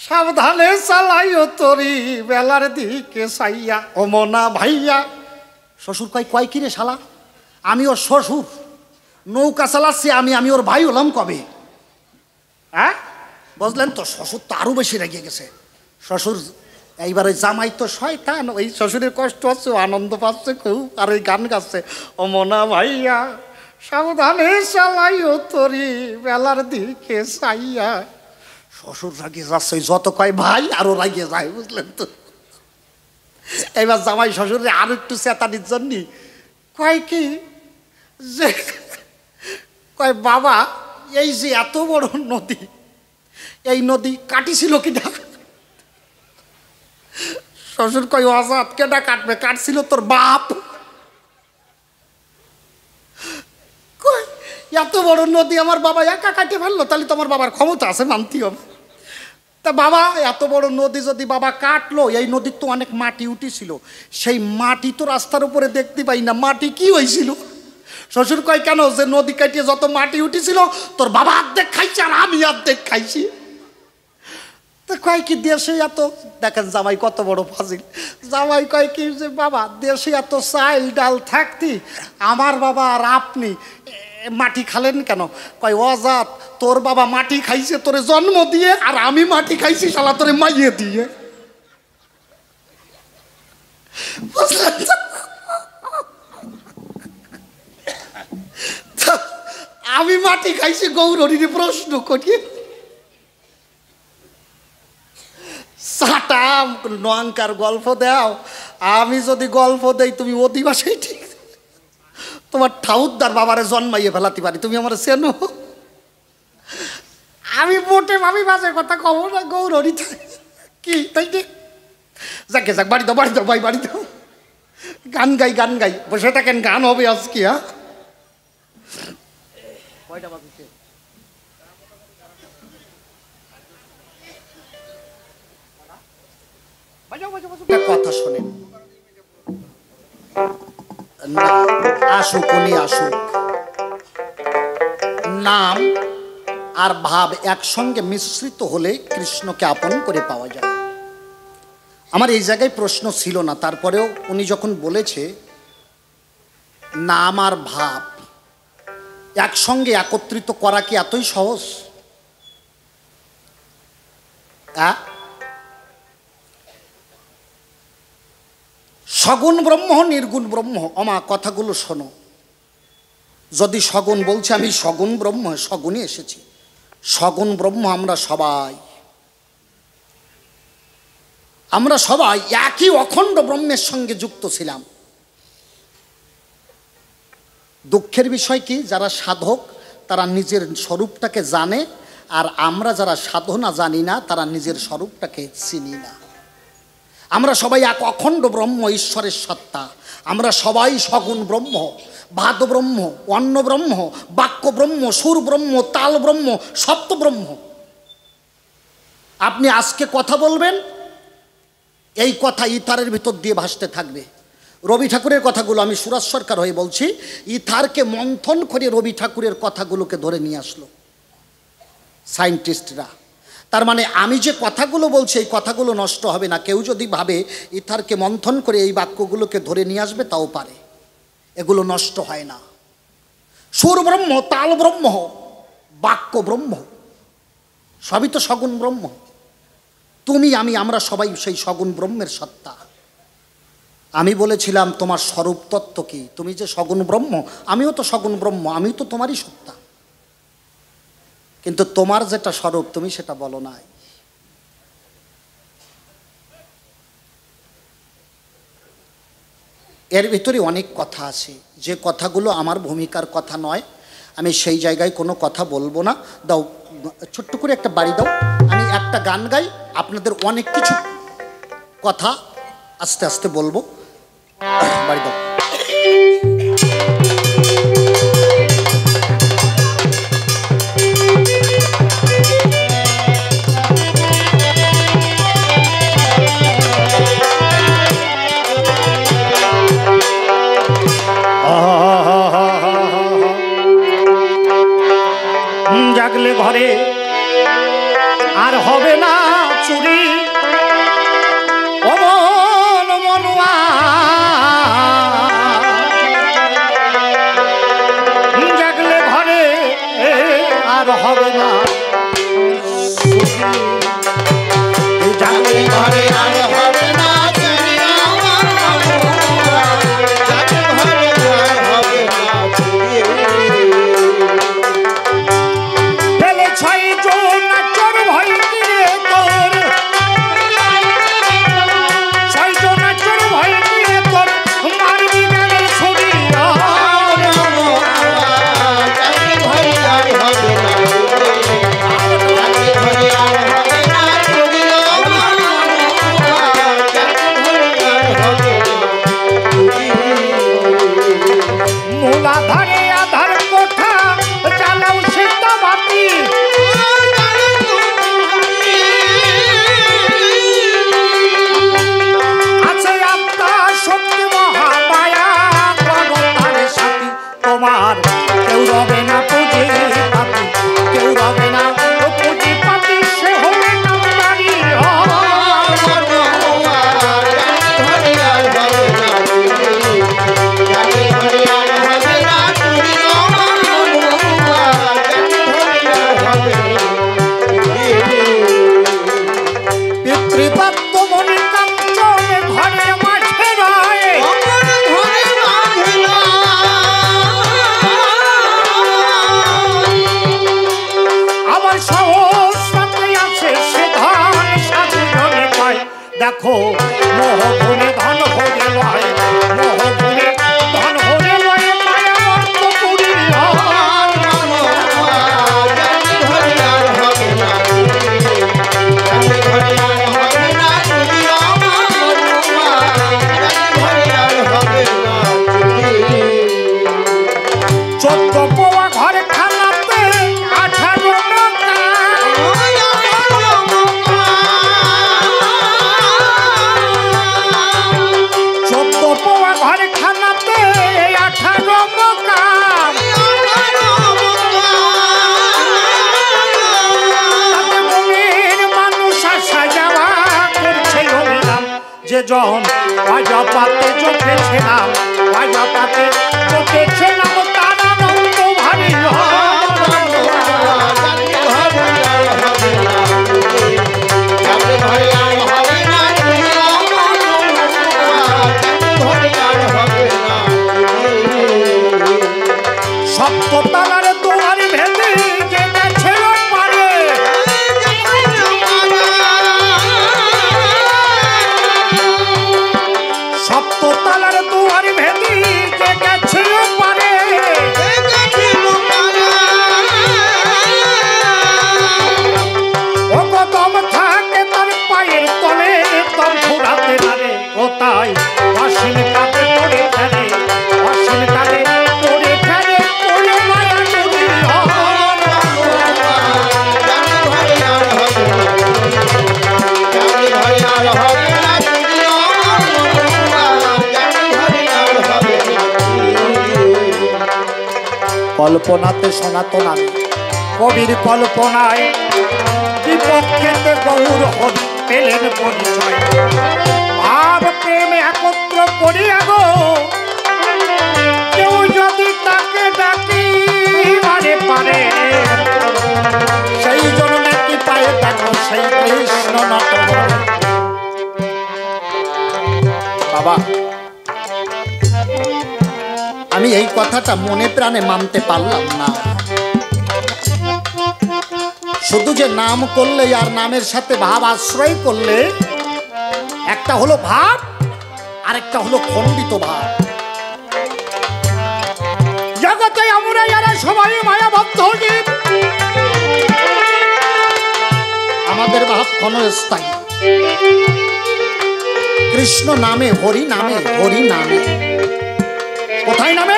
সাবধানে চালাইও তরি বেলার দিকে চাইয়া, ও মনা ভাইয়া। শ্বশুর কয় কিরে শালা, আমি ওর শ্বশুর, নৌকা চালাচ্ছি আমি ওর ভাই হলাম কবে? হ্যাঁ বুঝলেন তো? শ্বশুর তো আরো বেশি রেগে গেছে। শ্বশুর এইবার ওই জামাই তো শয়তান, ওই শ্বশুরের কষ্ট হচ্ছে, ও আনন্দ পাচ্ছে খুব, আর ওই গান গাচ্ছে, ও মনা ভাইয়া সাবধানে চালাইও তরি বেলার দিকে চাইয়া। শ্বশুর রাগে যাচ্ছে, যত কয় ভাই আরো রাগিয়ে যায়, বুঝলেন তো? এবার জামাই শ্বশুরে আরো একটু চেতানির জন্য কয় কি যে, কয় বাবা এই যে এত বড় নদী, এই নদী কাটিছিল কিনা? শ্বশুর কয় আজাদ কেটা কাটবে, কাটছিল তোর বাপ। এত বড় নদী আমার বাবা একা কাটে ফেললো, তাহলে তোমার বাবার ক্ষমতা আছে, মানতে হবে। তা বাবা এত বড় নদী যদি বাবা কাটলো, এই নদীর তো অনেক মাটি উঠেছিল, সেই মাটি তো রাস্তার উপরে দেখতে পাই না, মাটি কি হয়েছিল? শ্বশুর কয় কেন, যে নদী কাটিয়ে যত মাটি উঠেছিল তোর বাবা অর্ধেক খাইছে আর আমি অর্ধেক খাইছি। তো কয় কি দেশে এত, দেখেন জামাই কত বড় ফাজিল। জামাই কয় কি যে বাবা দেশে এত চাল ডাল থাকতি আমার বাবা আর আপনি মাটি খালেন কেন? কয় অজাত তোর বাবা মাটি খাইছে তোরে জন্ম দিয়ে, আর আমি মাটি খাইছি শালা তোরে মাইয়ে দিয়ে। আমি মাটি খাইছি গৌরীর প্রশ্ন করি সাটাম নঙ্কার গল্প দাও। আমি যদি গল্প দেই তুমি অধিবাসী ঠিক, তোমার ঠাউদ্দার বাবারে জন্মাইয়ে ফেলাতে পারি, তুমি আমার চেনো? আমি মোটে ভাবি বাজে কথা কব না, গৌরী কি তাই যে যাকে যাক, বাড়ি দাও ভাই, বাড়ি দাও। গান গাই বসে থাকেন, গান হবে আজকে। হ্যাঁ কয়টা বাজছে? কথা শোনেন, আসুক উনি আসুক। নাম আর ভাব একসঙ্গে মিশ্রিত হলে কৃষ্ণকে আপন করে পাওয়া যায়। আমার এই জায়গায় প্রশ্ন ছিল না, তারপরেও উনি যখন বলেছে নাম আর ভাব একসঙ্গে একত্রিত করা কি এতই সহজ? সগুণ ব্রহ্ম নির্গুণ ব্রহ্ম, আমা কথাগুলো শোনো। যদি সগুণ বলছে, আমি সগুণ ব্রহ্ম, সগুণই এসেছি। সগুণ ব্রহ্ম আমরা সবাই একই অখণ্ড ব্রহ্মের সঙ্গে যুক্ত ছিলাম। দুঃখের বিষয় কি, যারা সাধক তারা নিজের স্বরূপটাকে জানে, আর আমরা যারা সাধনা জানি না তারা নিজের স্বরূপটাকে চিনি না। আমরা সবাই এক অখণ্ড ব্রহ্ম, ঈশ্বরের সত্তা। আমরা সবাই সগুণ ব্রহ্ম, বাদ ব্রহ্ম, অন্ন ব্রহ্ম, বাক্য ব্রহ্ম, সুর ব্রহ্ম, তাল ব্রহ্ম, সপ্ত ব্রহ্ম। আপনি আজকে কথা বলবেন, এই কথা ইথারের ভিতর দিয়ে ভাসতে থাকবে। রবি ঠাকুরের কথাগুলো, আমি সুরাজ সরকার হয়ে বলছি, ইথারকে মন্থন করে রবি ঠাকুরের কথাগুলোকে ধরে নিয়ে আসলো সায়েন্টিস্টরা। তার মানে আমি যে কথাগুলো বলছি এই কথাগুলো নষ্ট হবে না। কেউ যদি ভাবে ইথারকে মন্থন করে এই বাক্যগুলোকে ধরে নিয়ে আসবে, তাও পারে, এগুলো নষ্ট হয় না। সুর ব্রহ্ম, তাল ব্রহ্ম, বাক্য ব্রহ্ম, সবই তো সগুণ ব্রহ্ম। তুমি আমি আমরা সবাই সেই সগুণ ব্রহ্মের সত্তা। আমি বলেছিলাম তোমার স্বরূপ তত্ত্ব কি, তুমি যে সগুণ ব্রহ্ম, আমিও তো সগুণ ব্রহ্ম, আমিও তো তোমারই সত্তা। কিন্তু তোমার যেটা স্বরূপ তুমি সেটা বলো নাই। এর ভিতরে অনেক কথা আছে, যে কথাগুলো আমার ভূমিকার কথা নয়, আমি সেই জায়গায় কোনো কথা বলবো না। দাও ছোট্ট করে একটা বাড়ি দাও, আমি একটা গান গাই, আপনাদের অনেক কিছু কথা আস্তে আস্তে বলবো। বাড়ি দাও। ঘরে আর হবে না চুরি অমন মনুয়া জাগলে ঘরে আর হবে না জাগলে ঘরে আর হবে না চুরি অমন মনুয়া জাগলে ঘরে আর হবে না চুরি পেলে ছয় জন চোর ভয় কিরে তোর ছয় জন চোর ভয় কিরে তোর মারবি গেলে ছুরি জাগলে ঘরে আর হবে না জাগলে ঘরে আর হবে না চুরি অমন মনুয়া জাগলে ঘরে আর হবে না চুরি মূলাধারে আধার কোঠা চালাও সিদ্ধাবাতি আছে আত্মার শক্তি মহামায়া তার সাথী তোমার কেউ রবে না পুঁজি পাতি কেউ রবে না পুঁজি পাতি সে হবে না নারী পিতৃপাত্য মনি কাঞ্চনে ঘরে মাঝে রয় আমার সহস্রতে আছে সে ধন সাধু জনে পায় দেখো মোহ গুণে ধন হরে লয় মোহ গুণে ধন হরে লয় মায়া মর্ত পুরী চোদ্দ পোয়া ঘর খানাতে 18 মকা চোদ্দ পোয়া ঘর খানাতে 18 মকা তাতে মনের মানুষ আসা যাওয়া করছে অভিরাম যে জন অজপাতে চোখেছিলাম অজপাতে চোখেছিলাম তার আনন্দ ভারী সপ্ততলার দুয়ার ভেদে যে গেছিল পারে সপ্ততলার দুয়ার ভেদে যে গেছিল পারে ও কদম থাকে তার পায়ের তলে তম ফুরাতে নারে ও তাই অসীম কাকে পড়ে ফেলে অসীম কাকে পড়ে ফেলে পড়ে মায়া নদী কল্পনাতে সনাতন আমি কবির কল্পনায় বিপক্ষেতে গৌর হরি পেলেন পরিচয় ভাব প্রেমে একত্র করিয়া গো কেউ যদি তাকে ডাকি মানে পারে সেই জন্য কি পায়ে দেখো সেই কৃষ্ণ নাটক বাবা আমি এই কথাটা মনে প্রাণে মানতে পারলাম না শুধু যে নাম করলে আর নামের সাথে ভাব আশ্রয় করলে একটা হলো ভাব আরেকটা হলো খণ্ডিত ভাব জগতে আমরা যারা সবাই মায়াবদ্ধ জীব আমাদের ভাব ক্ষণস্থায়ী কৃষ্ণ নামে হরি নামে হরি নামে কোথায় নামে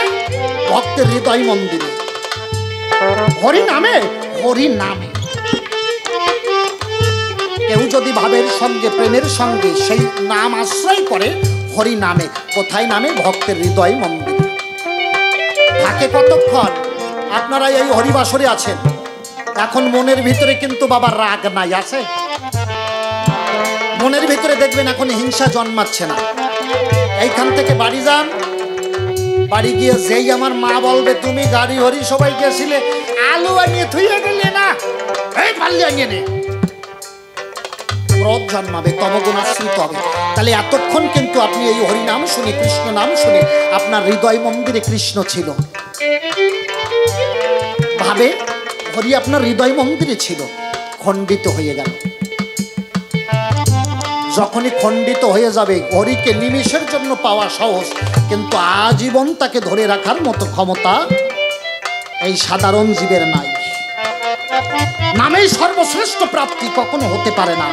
ভক্তের হৃদয় মন্দিরে হরি নামে হরি নামে কেউ যদি ভাবের সঙ্গে প্রেমের সঙ্গে সেই নাম আশ্রয় করে হরি নামে কোথায় নামে ভক্তের হৃদয় মন্দিরে থাকে কতক্ষণ আপনারা এই হরিবাসরে আছেন এখন মনের ভিতরে কিন্তু বাবা রাগ নাই, আছে? মনের ভিতরে দেখবেন এখন হিংসা জন্মাচ্ছে না। এইখান থেকে বাড়ি যান, বাড়ি গিয়ে যেই আমার মা বলবে তুমি গাড়ি হরি সবাই গেছিলে, আলু আনিয়ে থুইয়ে গেলে না, এই পাল্লি আনিয়ে নে, ক্রোধ জন্মাবে, তমগুণাশ্রিত হবে। তাহলে এতক্ষণ কিন্তু আপনি এই হরিনাম শুনে, কৃষ্ণ নাম শুনে আপনার হৃদয় মন্দিরে কৃষ্ণ ছিল, ভাবে হরি আপনার হৃদয় মন্দিরে ছিল, খণ্ডিত হয়ে গেল। যখনই খণ্ডিত হয়ে যাবে, হরিকে নিমিষের জন্য পাওয়া সহজ, কিন্তু আজীবন তাকে ধরে রাখার মতো ক্ষমতা এই সাধারণ জীবের নাই। নামেই সর্বশ্রেষ্ঠ প্রাপ্তি কখনো হতে পারে না।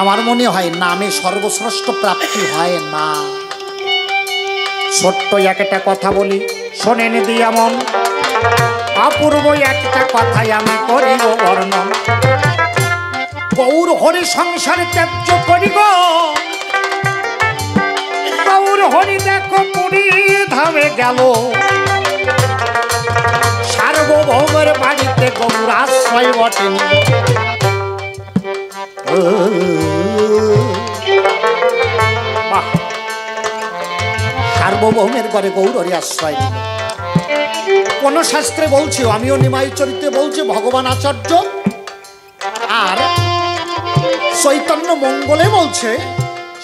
আমার মনে হয় নামে সর্বশ্রেষ্ঠ প্রাপ্তি হয় না। ছোট্ট একটা কথা বলি, শোনেন দিয়া মন, অপূর্ব একটা কথাই আমি করিব বর্ণন। গৌর হরি সংসারে ত্যায্য করিব, গৌর হরি দেখো পুরী ধামে গেল, সার্বভৌমের বাড়িতে গৌর আশ্রয় বটেনি। সার্বভৌমের ঘরে গৌর হরি আশ্রয় নিল। কোন শাস্ত্রে বলছি, আমিও নিমাই চরিত্রে বলছি, ভগবান আচার্য আর চৈতন্য মঙ্গলে বলছে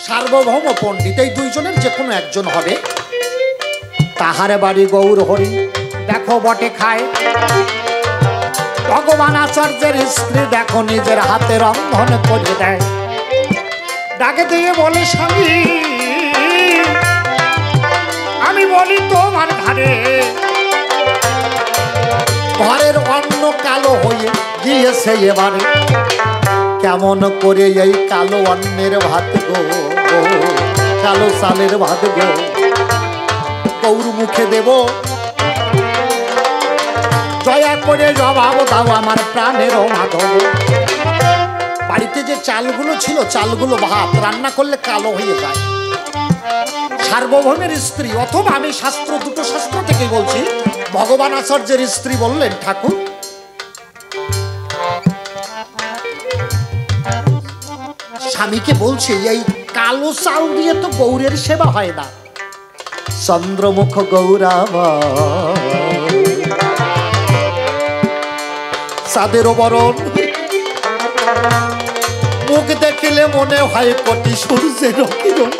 সার্বভৌম পণ্ডিত, এই দুইজনের যে কোনো একজন হবে। তাহারে বাড়ি গৌর হরি দেখো বটে খায়, ভগবান আচার্যের স্ত্রী দেখো নিজের হাতে রন্ধন করে দেয়। ডাকে দিয়ে বলে স্বামী আমি বলি তোমার ধারে, ঘরের অন্ন কালো হয়ে গিয়েছে এবারে, কেমন করে এই কালো অন্নের ভাত গো, কালো চালের ভাত গো গৌর মুখে দেব, দয়া করে জবাব দাও আমার প্রাণের মাধব। বাড়িতে যে চালগুলো ছিল, চালগুলো ভাত রান্না করলে কালো হয়ে যায়। সার্বভৌমের স্ত্রী, অথবা আমি শাস্ত্র, দুটো শাস্ত্র থেকে বলছি, ভগবান আচার্যের স্ত্রী বললেন ঠাকুর স্বামীকে বলছে এই কালো চাল দিয়ে তো গৌরের সেবা হয় না। চন্দ্রমুখ গৌরাবা চাঁদের বরণ, মুখ দেখিলে মনে হয় কোটি সূর্যের কিরণ।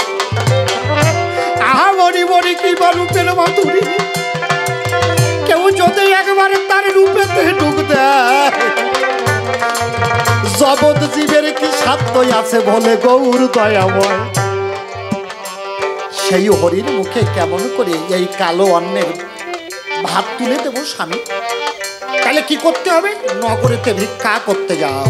আহা মরি মরি কি বা রূপের মাধুরী, কেউ যদি একবারে তার রূপেতে ঢুক দেয়, জগৎ জীবের কি সাধ্য আছে বলে গৌর দয়াময়। সেই হরির মুখে কেমন করে এই কালো অন্নের ভাত তুলে দেবো স্বামী? তাহলে কি করতে হবে? নগরেতে ভিক্ষা করতে যাও।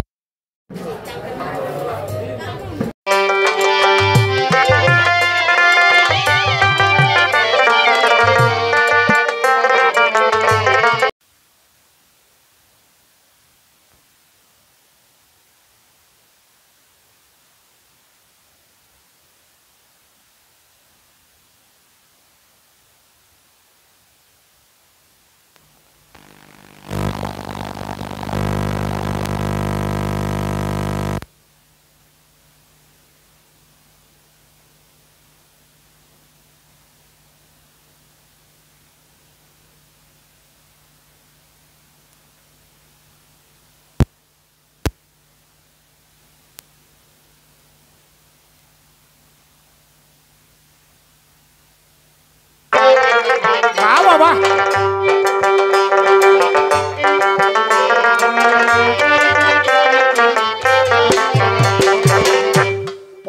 বাবা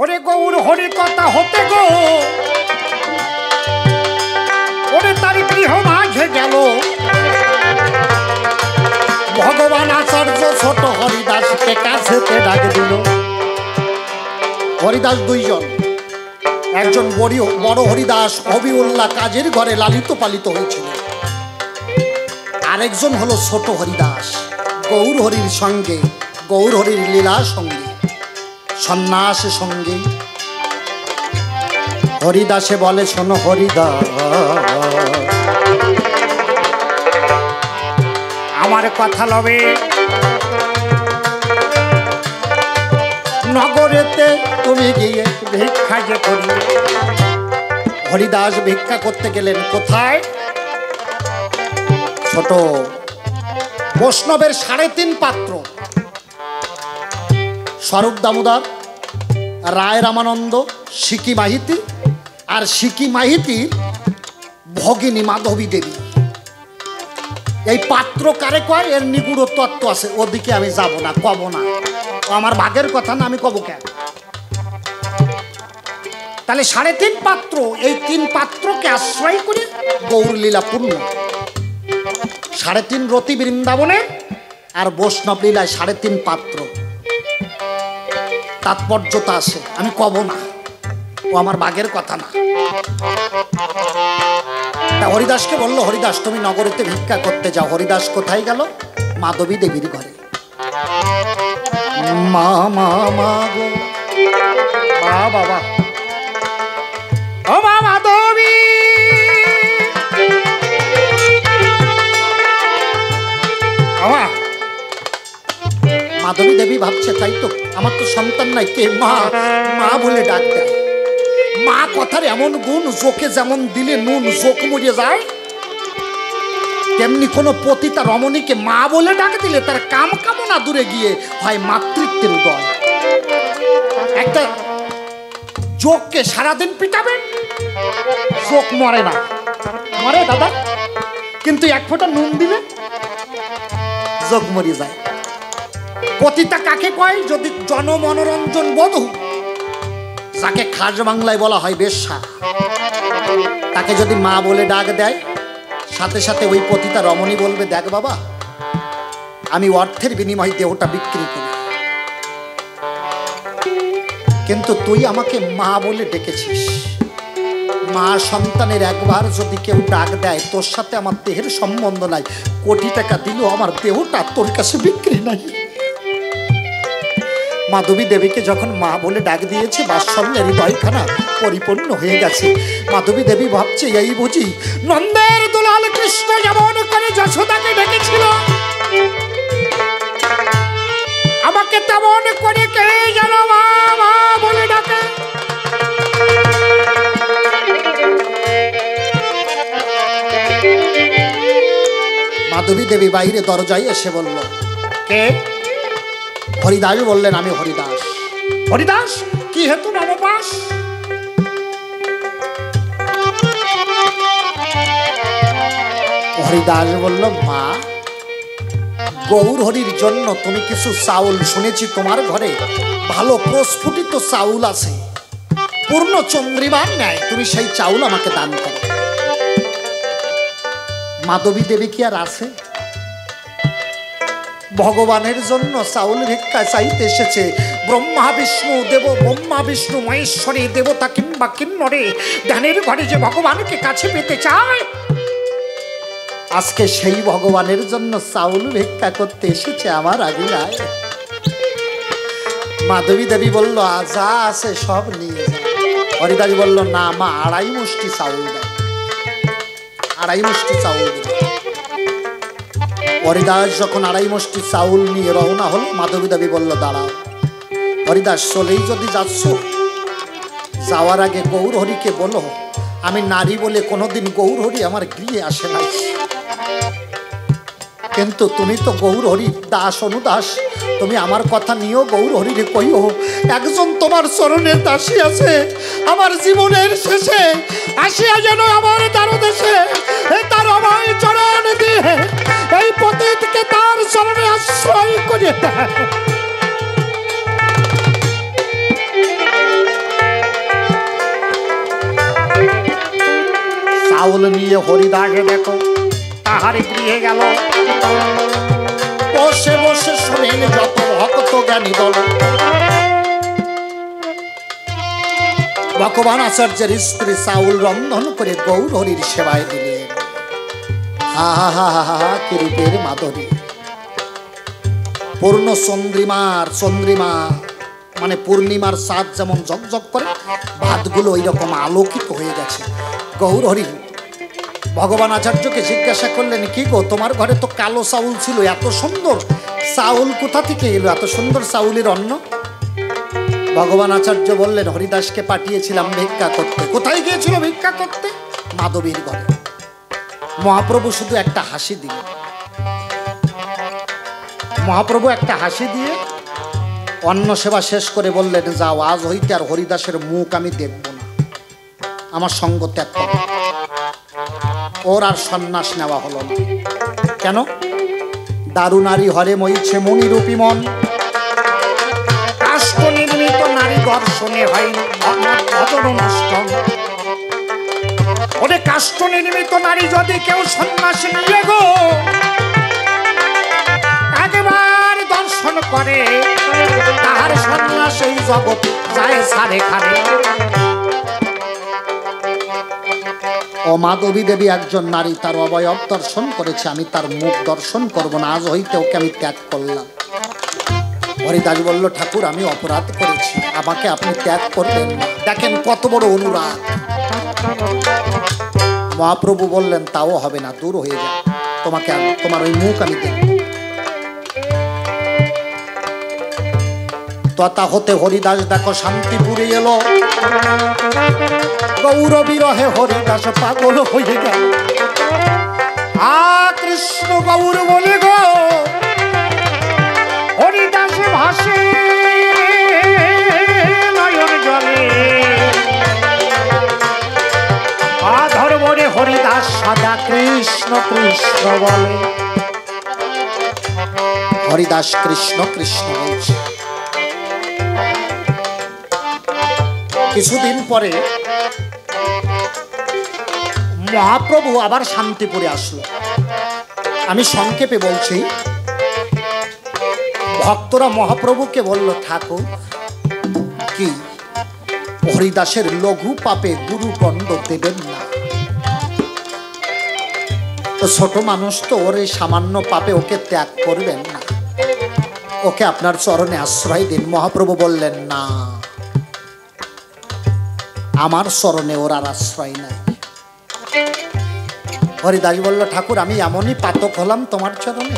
ওরে গৌর হরি কথা হতে গো, ওরে তার গৃহ মাঝে গেল ভগবান আচার্য ছোট হরিদাসকে কাছেতে ডাক দিল। হরিদাস দুইজন, একজন বড় হরিদাস হবিউল্লাহ কাজের ঘরে লালিত পালিত হয়েছিল, আরেকজন হলো ছোট হরিদাস গৌর হরির সঙ্গে, গৌর হরির লীলা সঙ্গে, সন্ন্যাস সঙ্গে। হরিদাসে বলে শোনো হরিদাস, আমার কথা লবে নগরেতে তুমি গিয়ে ভিক্ষা যে করি। হরিদাস ভিক্ষা করতে গেলেন কোথায়? ছোট বৈষ্ণবের 3.5 পাত্র, স্বরূপ দামোদর, রায় রামানন্দ, সিকি মাহিতি আর সিকি মাহিতির ভগিনী মাধবী দেবী। এই পাত্র কারে কয় এর নিগুড় তত্ত্ব আছে, ওদিকে আমি যাব না, কব না, আমার ভাগের কথা না, আমি কব কেন? তাহলে 3.5 পাত্র, এই 3 পাত্রকে আশ্রয় করে গৌর লীলা পূর্ণ। 3.5 রতি বৃন্দাবনে আর বৈষ্ণব লীলায় 3.5 পাত্র। তাৎপর্যতা আছে, আমি কব না, ও আমার ভাগের কথা না। তা হরিদাসকে বললো, হরিদাস তুমি নগরীতে ভিক্ষা করতে যাও। হরিদাস কোথায় গেল? মাধবী দেবীর ঘরে। মা মা মা গো বাবা, ও মা মাধবী, মাধবী দেবী ভাবছে তাই তো, আমার তো সন্তান নাই, কে মা মা বলে ডাক দেয়। মা কথার এমন গুণ, জোকে যেমন দিলে নুন জোক মরিয়ে যায়, তেমনি কোনো পতিতা রমণীকে মা বলে ডাক দিলে তার কাম কামনা দূরে গিয়ে হয় মাতৃত্বের উদয়। একটা জোককে সারাদিন পিটাবেন, জোক মরে না, মরে দাদা, কিন্তু 1 ফোঁটা নুন দিলে জোক মরিয়ে যায়। পতিতা কাকে কয়? যদি জনমনোরঞ্জন বধূ, যাকে খাস বাংলায় বলা হয় বেশ্যা, তাকে যদি মা বলে ডাক দেয়, সাথে সাথে ওই পতিতা রমণী বলবে, দেখ বাবা, আমি অর্থের বিনিময়ে দেহটা বিক্রি করি, কিন্তু তুই আমাকে মা বলে ডেকেছিস। মা সন্তানের একবার যদি কেউ ডাক দেয়, তোর সাথে আমার দেহের সম্বন্ধ নাই, কোটি টাকা দিলেও আমার দেহটা তোর কাছে বিক্রি নাই। মাধবী দেবীকে যখন মা বলে ডাক দিয়েছে, বাৎসল্যের হৃদয়খানা পরিপূর্ণ হয়ে গেছে। মাধবী দেবী ভাবছে, এই বুঝি নন্দের দুলাল কৃষ্ণ যেমন করে যশোদাকে ডেকেছিল, আমাকে তেমন করে কে যেন মা মা বলে ডাকে। মাধবী দেবী বাইরে দরজায় এসে বলল, কে? হরিদাস বললেন, আমি হরিদাস। হরিদাস, কি হেতু নববাস? হরিদাস বলল, মা, গৌর হরির জন্য তুমি কিছু চাউল, শুনেছি তোমার ঘরে ভালো প্রস্ফুটিত চাউল আছে, পূর্ণ চন্দ্রিমার ন্যায়, তুমি সেই চাউল আমাকে দান করো। মাধবী দেবী কি আর আছে? ভগবানের জন্য চাউল ভিক্ষা চাইতে এসেছে। ব্রহ্মা বিষ্ণু মহেশ্বরী দেবতা কিংবা কিন্নরে ধ্যানের ঘরে যে ভগবানকে কাছে পেতে চায়, আজকে সেই ভগবানের জন্য চাউল ভিক্ষা করতে এসেছে আমার আগিলায়। মাধবী দেবী বলল, যা আছে সব নিয়ে যা। হরিদাস বলল, না মা, 2.5 মুষ্টি চাউল দেয়, 2.5 মুষ্টি চাউল দেয়। হরিদাস যখন 2.5 মুষ্টি চাউল নিয়ে রওনা হল, মাধবী দেবী বলল, দাঁড়াও। হরিদাস, চলেই যদি যাচ্ছ, যাওয়ার আগে গৌর হরিকে বলো, আমি নারী বলে কোনোদিন গৌর হরি আমার গৃহে আসে নাই, কিন্তু তুমি তো গৌর হরি দাস অনুদাস, তুমি আমার কথা নিয়েও গৌর হরিরে কইও, একজন তোমার চরণের দাসী আছে, আমার জীবনের শেষে আসিয়া যেন আমার দ্বারদেশে তার অভয় চরণ দিয়ে এই পতিতকে তার চরণে আশ্রয় করে দেয়। চাউল নিয়ে হরিদাসে দেখো তাহার গৃহে গেল, বসে বসে শোনেন যত ভক্ত জ্ঞানী দল। ভগবান আচার্যের স্ত্রী চাউল রন্ধন করে গৌর হরির সেবায় দিলেন। হা হা হা হা হা, কি রূপের মাধুরী! পূর্ণ চন্দ্রিমা মানে পূর্ণিমার চাঁদ যেমন ঝকঝক করে, ভাতগুলো ওই রকম আলোকিত হয়ে গেছে। গৌর হরি ভগবান আচার্যকে জিজ্ঞাসা করলেন, কি গো, তোমার ঘরে তো কালো চাউল ছিল, এত সুন্দর চাউল কোথা থেকে এলো, এত সুন্দর চাউলের অন্ন? ভগবান আচার্য বললেন, হরিদাসকে পাঠিয়েছিলাম ভিক্ষা করতে। কোথায় গিয়েছিল ভিক্ষা করতে? মাধবীর ঘরে। মহাপ্রভু শুধু একটা হাসি দিলেন। মহাপ্রভু একটা হাসি দিয়ে অন্ন সেবা শেষ করে বললেন, যাও, আজ হইতে আর হরিদাসের মুখ আমি দেখব না, আমার সঙ্গ ত্যাগ করো। ওর আর সন্ন্যাস নেওয়া হলো না। কেন? দারু নারী হরে মইছে মণিরূপী মন, কাষ্ঠ নির্মিত নারী দর্শনে হয় নষ্ট। ওরে কাষ্ঠ নির্মিত নারী যদি কেউ সন্ন্যাসী নিয়ে গো একবার দর্শন করে, তাহার সন্ন্যাস এই জগৎ যায় সারে খারে। ও মাধবী দেবী একজন নারী, তার অবয়ব দর্শন করেছে, আমি তার মুখ দর্শন করব না, আজ হইতে ওকে আমি ত্যাগ করলাম। হরিদাস বলল, ঠাকুর আমি অপরাধ করেছি, আমাকে আপনি ত্যাগ করলেন না। দেখেন কত বড় অনুরাগ। মহাপ্রভু বললেন, তাও হবে না, দূর হয়ে যাও, তোমাকে তোমার ওই মুখ আমি দেখব। তথা হতে হরিদাস দেখো শান্তিপুরে এলো, গৌর বিরহে হরিদাস পাগল হয়ে গেল। কৃষ্ণ গৌর বলে গো হরিদাস ভাসে নয়ন জলে, আধর বলে হরিদাস সদা কৃষ্ণ কৃষ্ণ বলে। হরিদাস কৃষ্ণ কৃষ্ণ বলছে। কিছুদিন পরে মহাপ্রভু আবার শান্তিপুরে আসলো। আমি সংক্ষেপে বলছি, ভক্তরা মহাপ্রভুকে বলল, ঠাকুর কি হরিদাসের লঘু পাপে গুরুদণ্ড দেবেন না? তো ছোট মানুষ তো, ওর এই সামান্য পাপে ওকে ত্যাগ করবেন না, ওকে আপনার চরণে আশ্রয় দিন। মহাপ্রভু বললেন, না, আমার চরণে ওর আর আশ্রয় নাই। হরিদাস বলল, ঠাকুর আমি এমনই পাতক হলাম তোমার চরণে,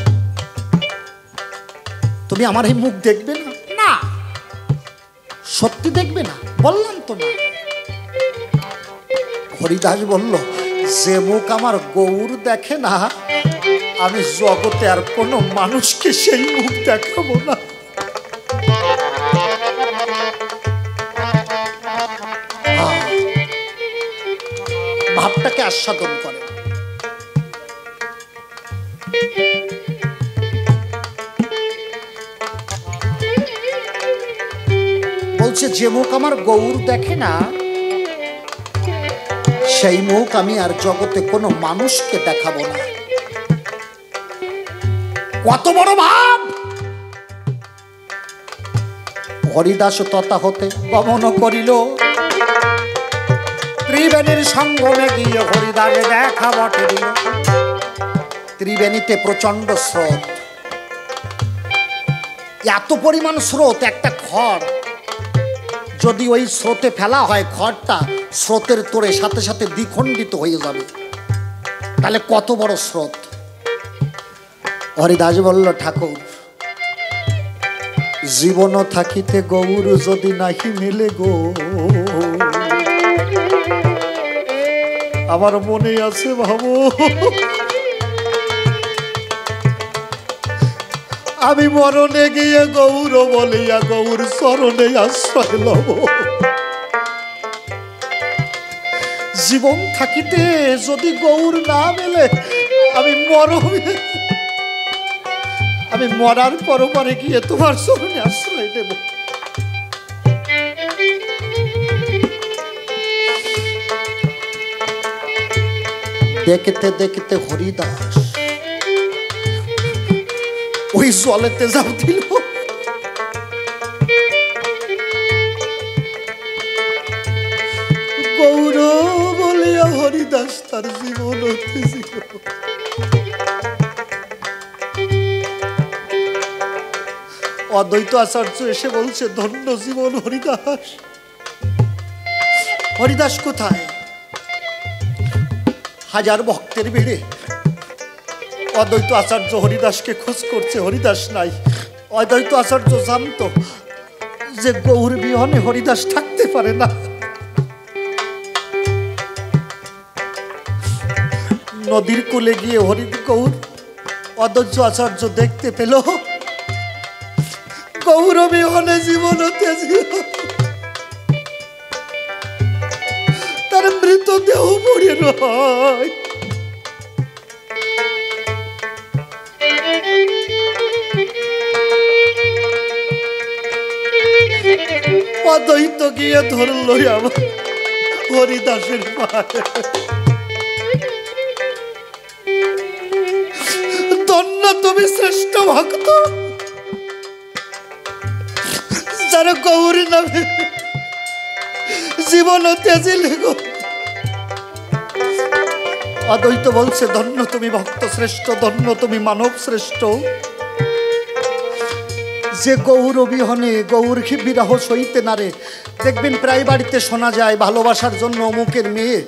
তুমি আমার এই মুখ দেখবে না? না, সত্যি দেখবে না? বললাম তো না। হরিদাস বলল, যে মুখ আমার গৌর দেখে না, আমি জগতে আর কোনো মানুষকে সেই মুখ দেখাবো না। ভাবটাকে আস্বাদন করে। বলছে, যে মুখ আমার গৌর দেখে না, সেই মুখ আমি আর জগতে কোনো মানুষকে দেখাবো না। কত বড় ভাব! হরিদাস তথা হতে গমন করিল, ত্রিবেণীর সঙ্গমে গিয়ে হরিদাস দেখা বটে দিল। ত্রিবেণীতে প্রচন্ড স্রোত, এত পরিমাণ স্রোত, একটা খড় যদি ওই স্রোতে ফেলা হয়, খড়টা স্রোতের তোড়ে সাথে সাথে দ্বিখণ্ডিত হয়ে যাবে। তাহলে কত বড় স্রোত! হরিদাস বলল, ঠাকুর জীবন থাকিতে গৌর যদি নাহি মেলে গো, আমার মনে আছে ভাবো, আমি মরণে গিয়ে গৌর বলিয়া গৌর চরণে আশ্রয় লব। জীবন থাকিতে যদি গৌর না মেলে, আমি মরার পরে গিয়ে তোমার চরণে আশ্রয় দেব। দেখতে দেখতে হরিদাস ওই জলেতে যাও দিল। গৌর বলিয়া হরিদাস তার জীবন হতেছিল। অদ্বৈত আচার্য এসে বলছে, ধন্য জীবন হরিদাস। হরিদাস কোথায়? হাজার ভক্তের ভিড়ে অদ্বৈত আচার্য হরিদাসকে খোঁজ করছে, হরিদাস নাই। অদ্বৈত আচার্য জানতো যে গৌর বিহনে হরিদাস থাকতে পারে না। নদীর কূলে গিয়ে গৌর অদ্বৈত আচার্য দেখতে পেল গৌর বিহনে জীবন ত্যাজিল, তার মৃতদেহ পড়ে রয়। অদ্বৈত গিয়ে ধরল আমার হরিদাসের পায়ে। ধন্য তুমি শ্রেষ্ঠ ভক্ত, যার গৌরী নামে জীবন ত্যাজিলে গো। অদ্বৈত বলছে ধন্য তুমি ভক্ত শ্রেষ্ঠ, ধন্য তুমি মানব শ্রেষ্ঠ, যে গৌর বিহনে গৌর বিরহ সইতে না রে। দেখবেন প্রায় বাড়িতে শোনা যায় ভালোবাসার জন্য অমুকের মেয়ে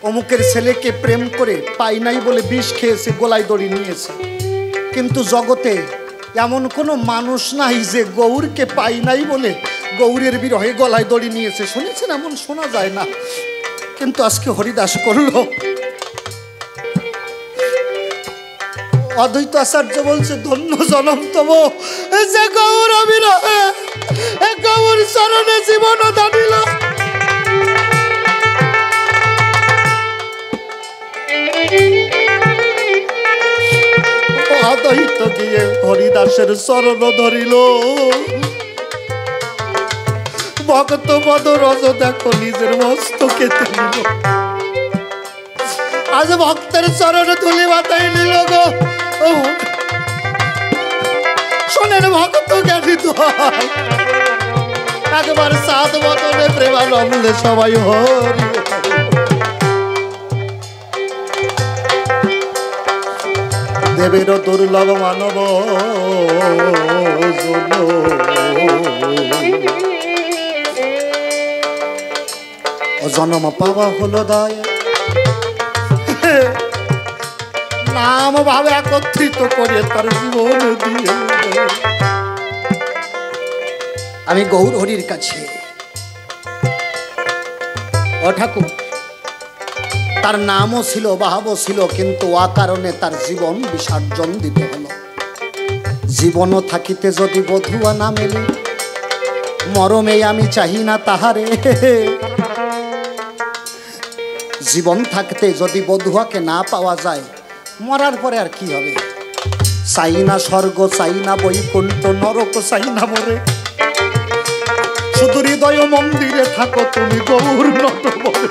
অমুকের ছেলেকে প্রেম করে পাই নাই বলে বিষ খেয়েছে, গলায় দড়ি নিয়েছে। কিন্তু জগতে এমন কোনো মানুষ নাই যে গৌরকে পাই নাই বলে গৌরের বিরহে গলায় দড়ি নিয়েছে। শুনেছেন? এমন শোনা যায় না। কিন্তু আজকে হরিদাস করলো। অদ্বৈত আচার্য বলছে ধন্য জনম তব, যে গৌর বিরহে গৌর চরণে জীবন দাঁড়িল। অদ্বৈত গিয়ে হরিদাসের চরণ ধরিল। ভক্ত পদ রজ দেখো নিজের মস্তকে তুলিল। আজ ভক্তের চরণ তুলি মাথায় নিল গো। শোনেন ভক্ত জ্ঞানী দোহাই, একবার সাত বদনে প্রেমানন্দে সবাই হরি। দেবের দুর্লভ মানব জনম পাওয়া হলো দায়, নাম ভাবে একত্রিত করে তার জীবন দিয়ে। আমি গৌর হরির কাছে ও ঠাকুর, তার নামও ছিল বাহাবও ছিল, কিন্তু অকারণে তার জীবন বিসর্জন দিতে হলো। জীবনও থাকিতে যদি বধুয়া না মেলে, মরমে আমি চাহি না তাহারে। জীবন থাকতে যদি বধুয়াকে না পাওয়া যায়, মরার পরে আর কি হবে? চাই না স্বর্গ, চাই না বৈকুণ্ঠ, নরক চাই না মরে, শুধু হৃদয় মন্দিরে থাকো তুমি গৌর নটবরে।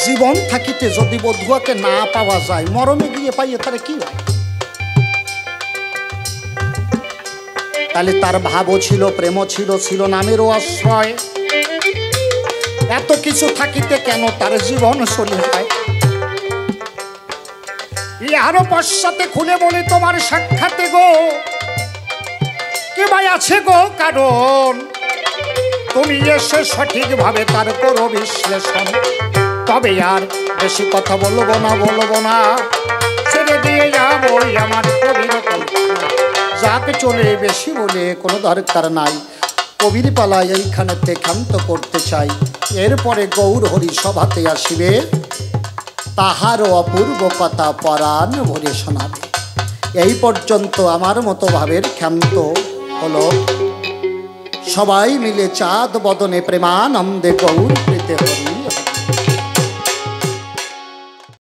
জীবন থাকিতে যদি বধুয়াকে না পাওয়া যায়, মরমে গিয়ে পাইয়ে তারে কি হয়? তাহলে তার ভাবও ছিল, প্রেমও ছিল, ছিল নামেরও আশ্রয়। এত কিছু থাকিতে কেন তার জীবন চলে যায়? আরো পশ্চাতে খুলে বলি তোমার সাক্ষাতে গো কে ভাই আছে গো, কারণ তুমি এসে সঠিকভাবে তার করো বিশ্লেষণ। তবে আর বেশি কথা বলবো না, ছেড়ে দিয়ে যাবো আমার কবির কল্পনা। যাকে চলে বেশি বলে কোনো দরকার নাই, কবির পালা এইখানেতে ক্ষান্ত করতে চাই। এরপরে গৌর হরি সভাতে আসিবে, তাহারও অপূর্ব কথা পরাণ ভরে শোনাবে। এই পর্যন্ত আমার মতো ভাবের ক্ষান্ত হলো। সবাই মিলে চাঁদ বদনে প্রেমানন্দে গৌর প্রীতে হরি।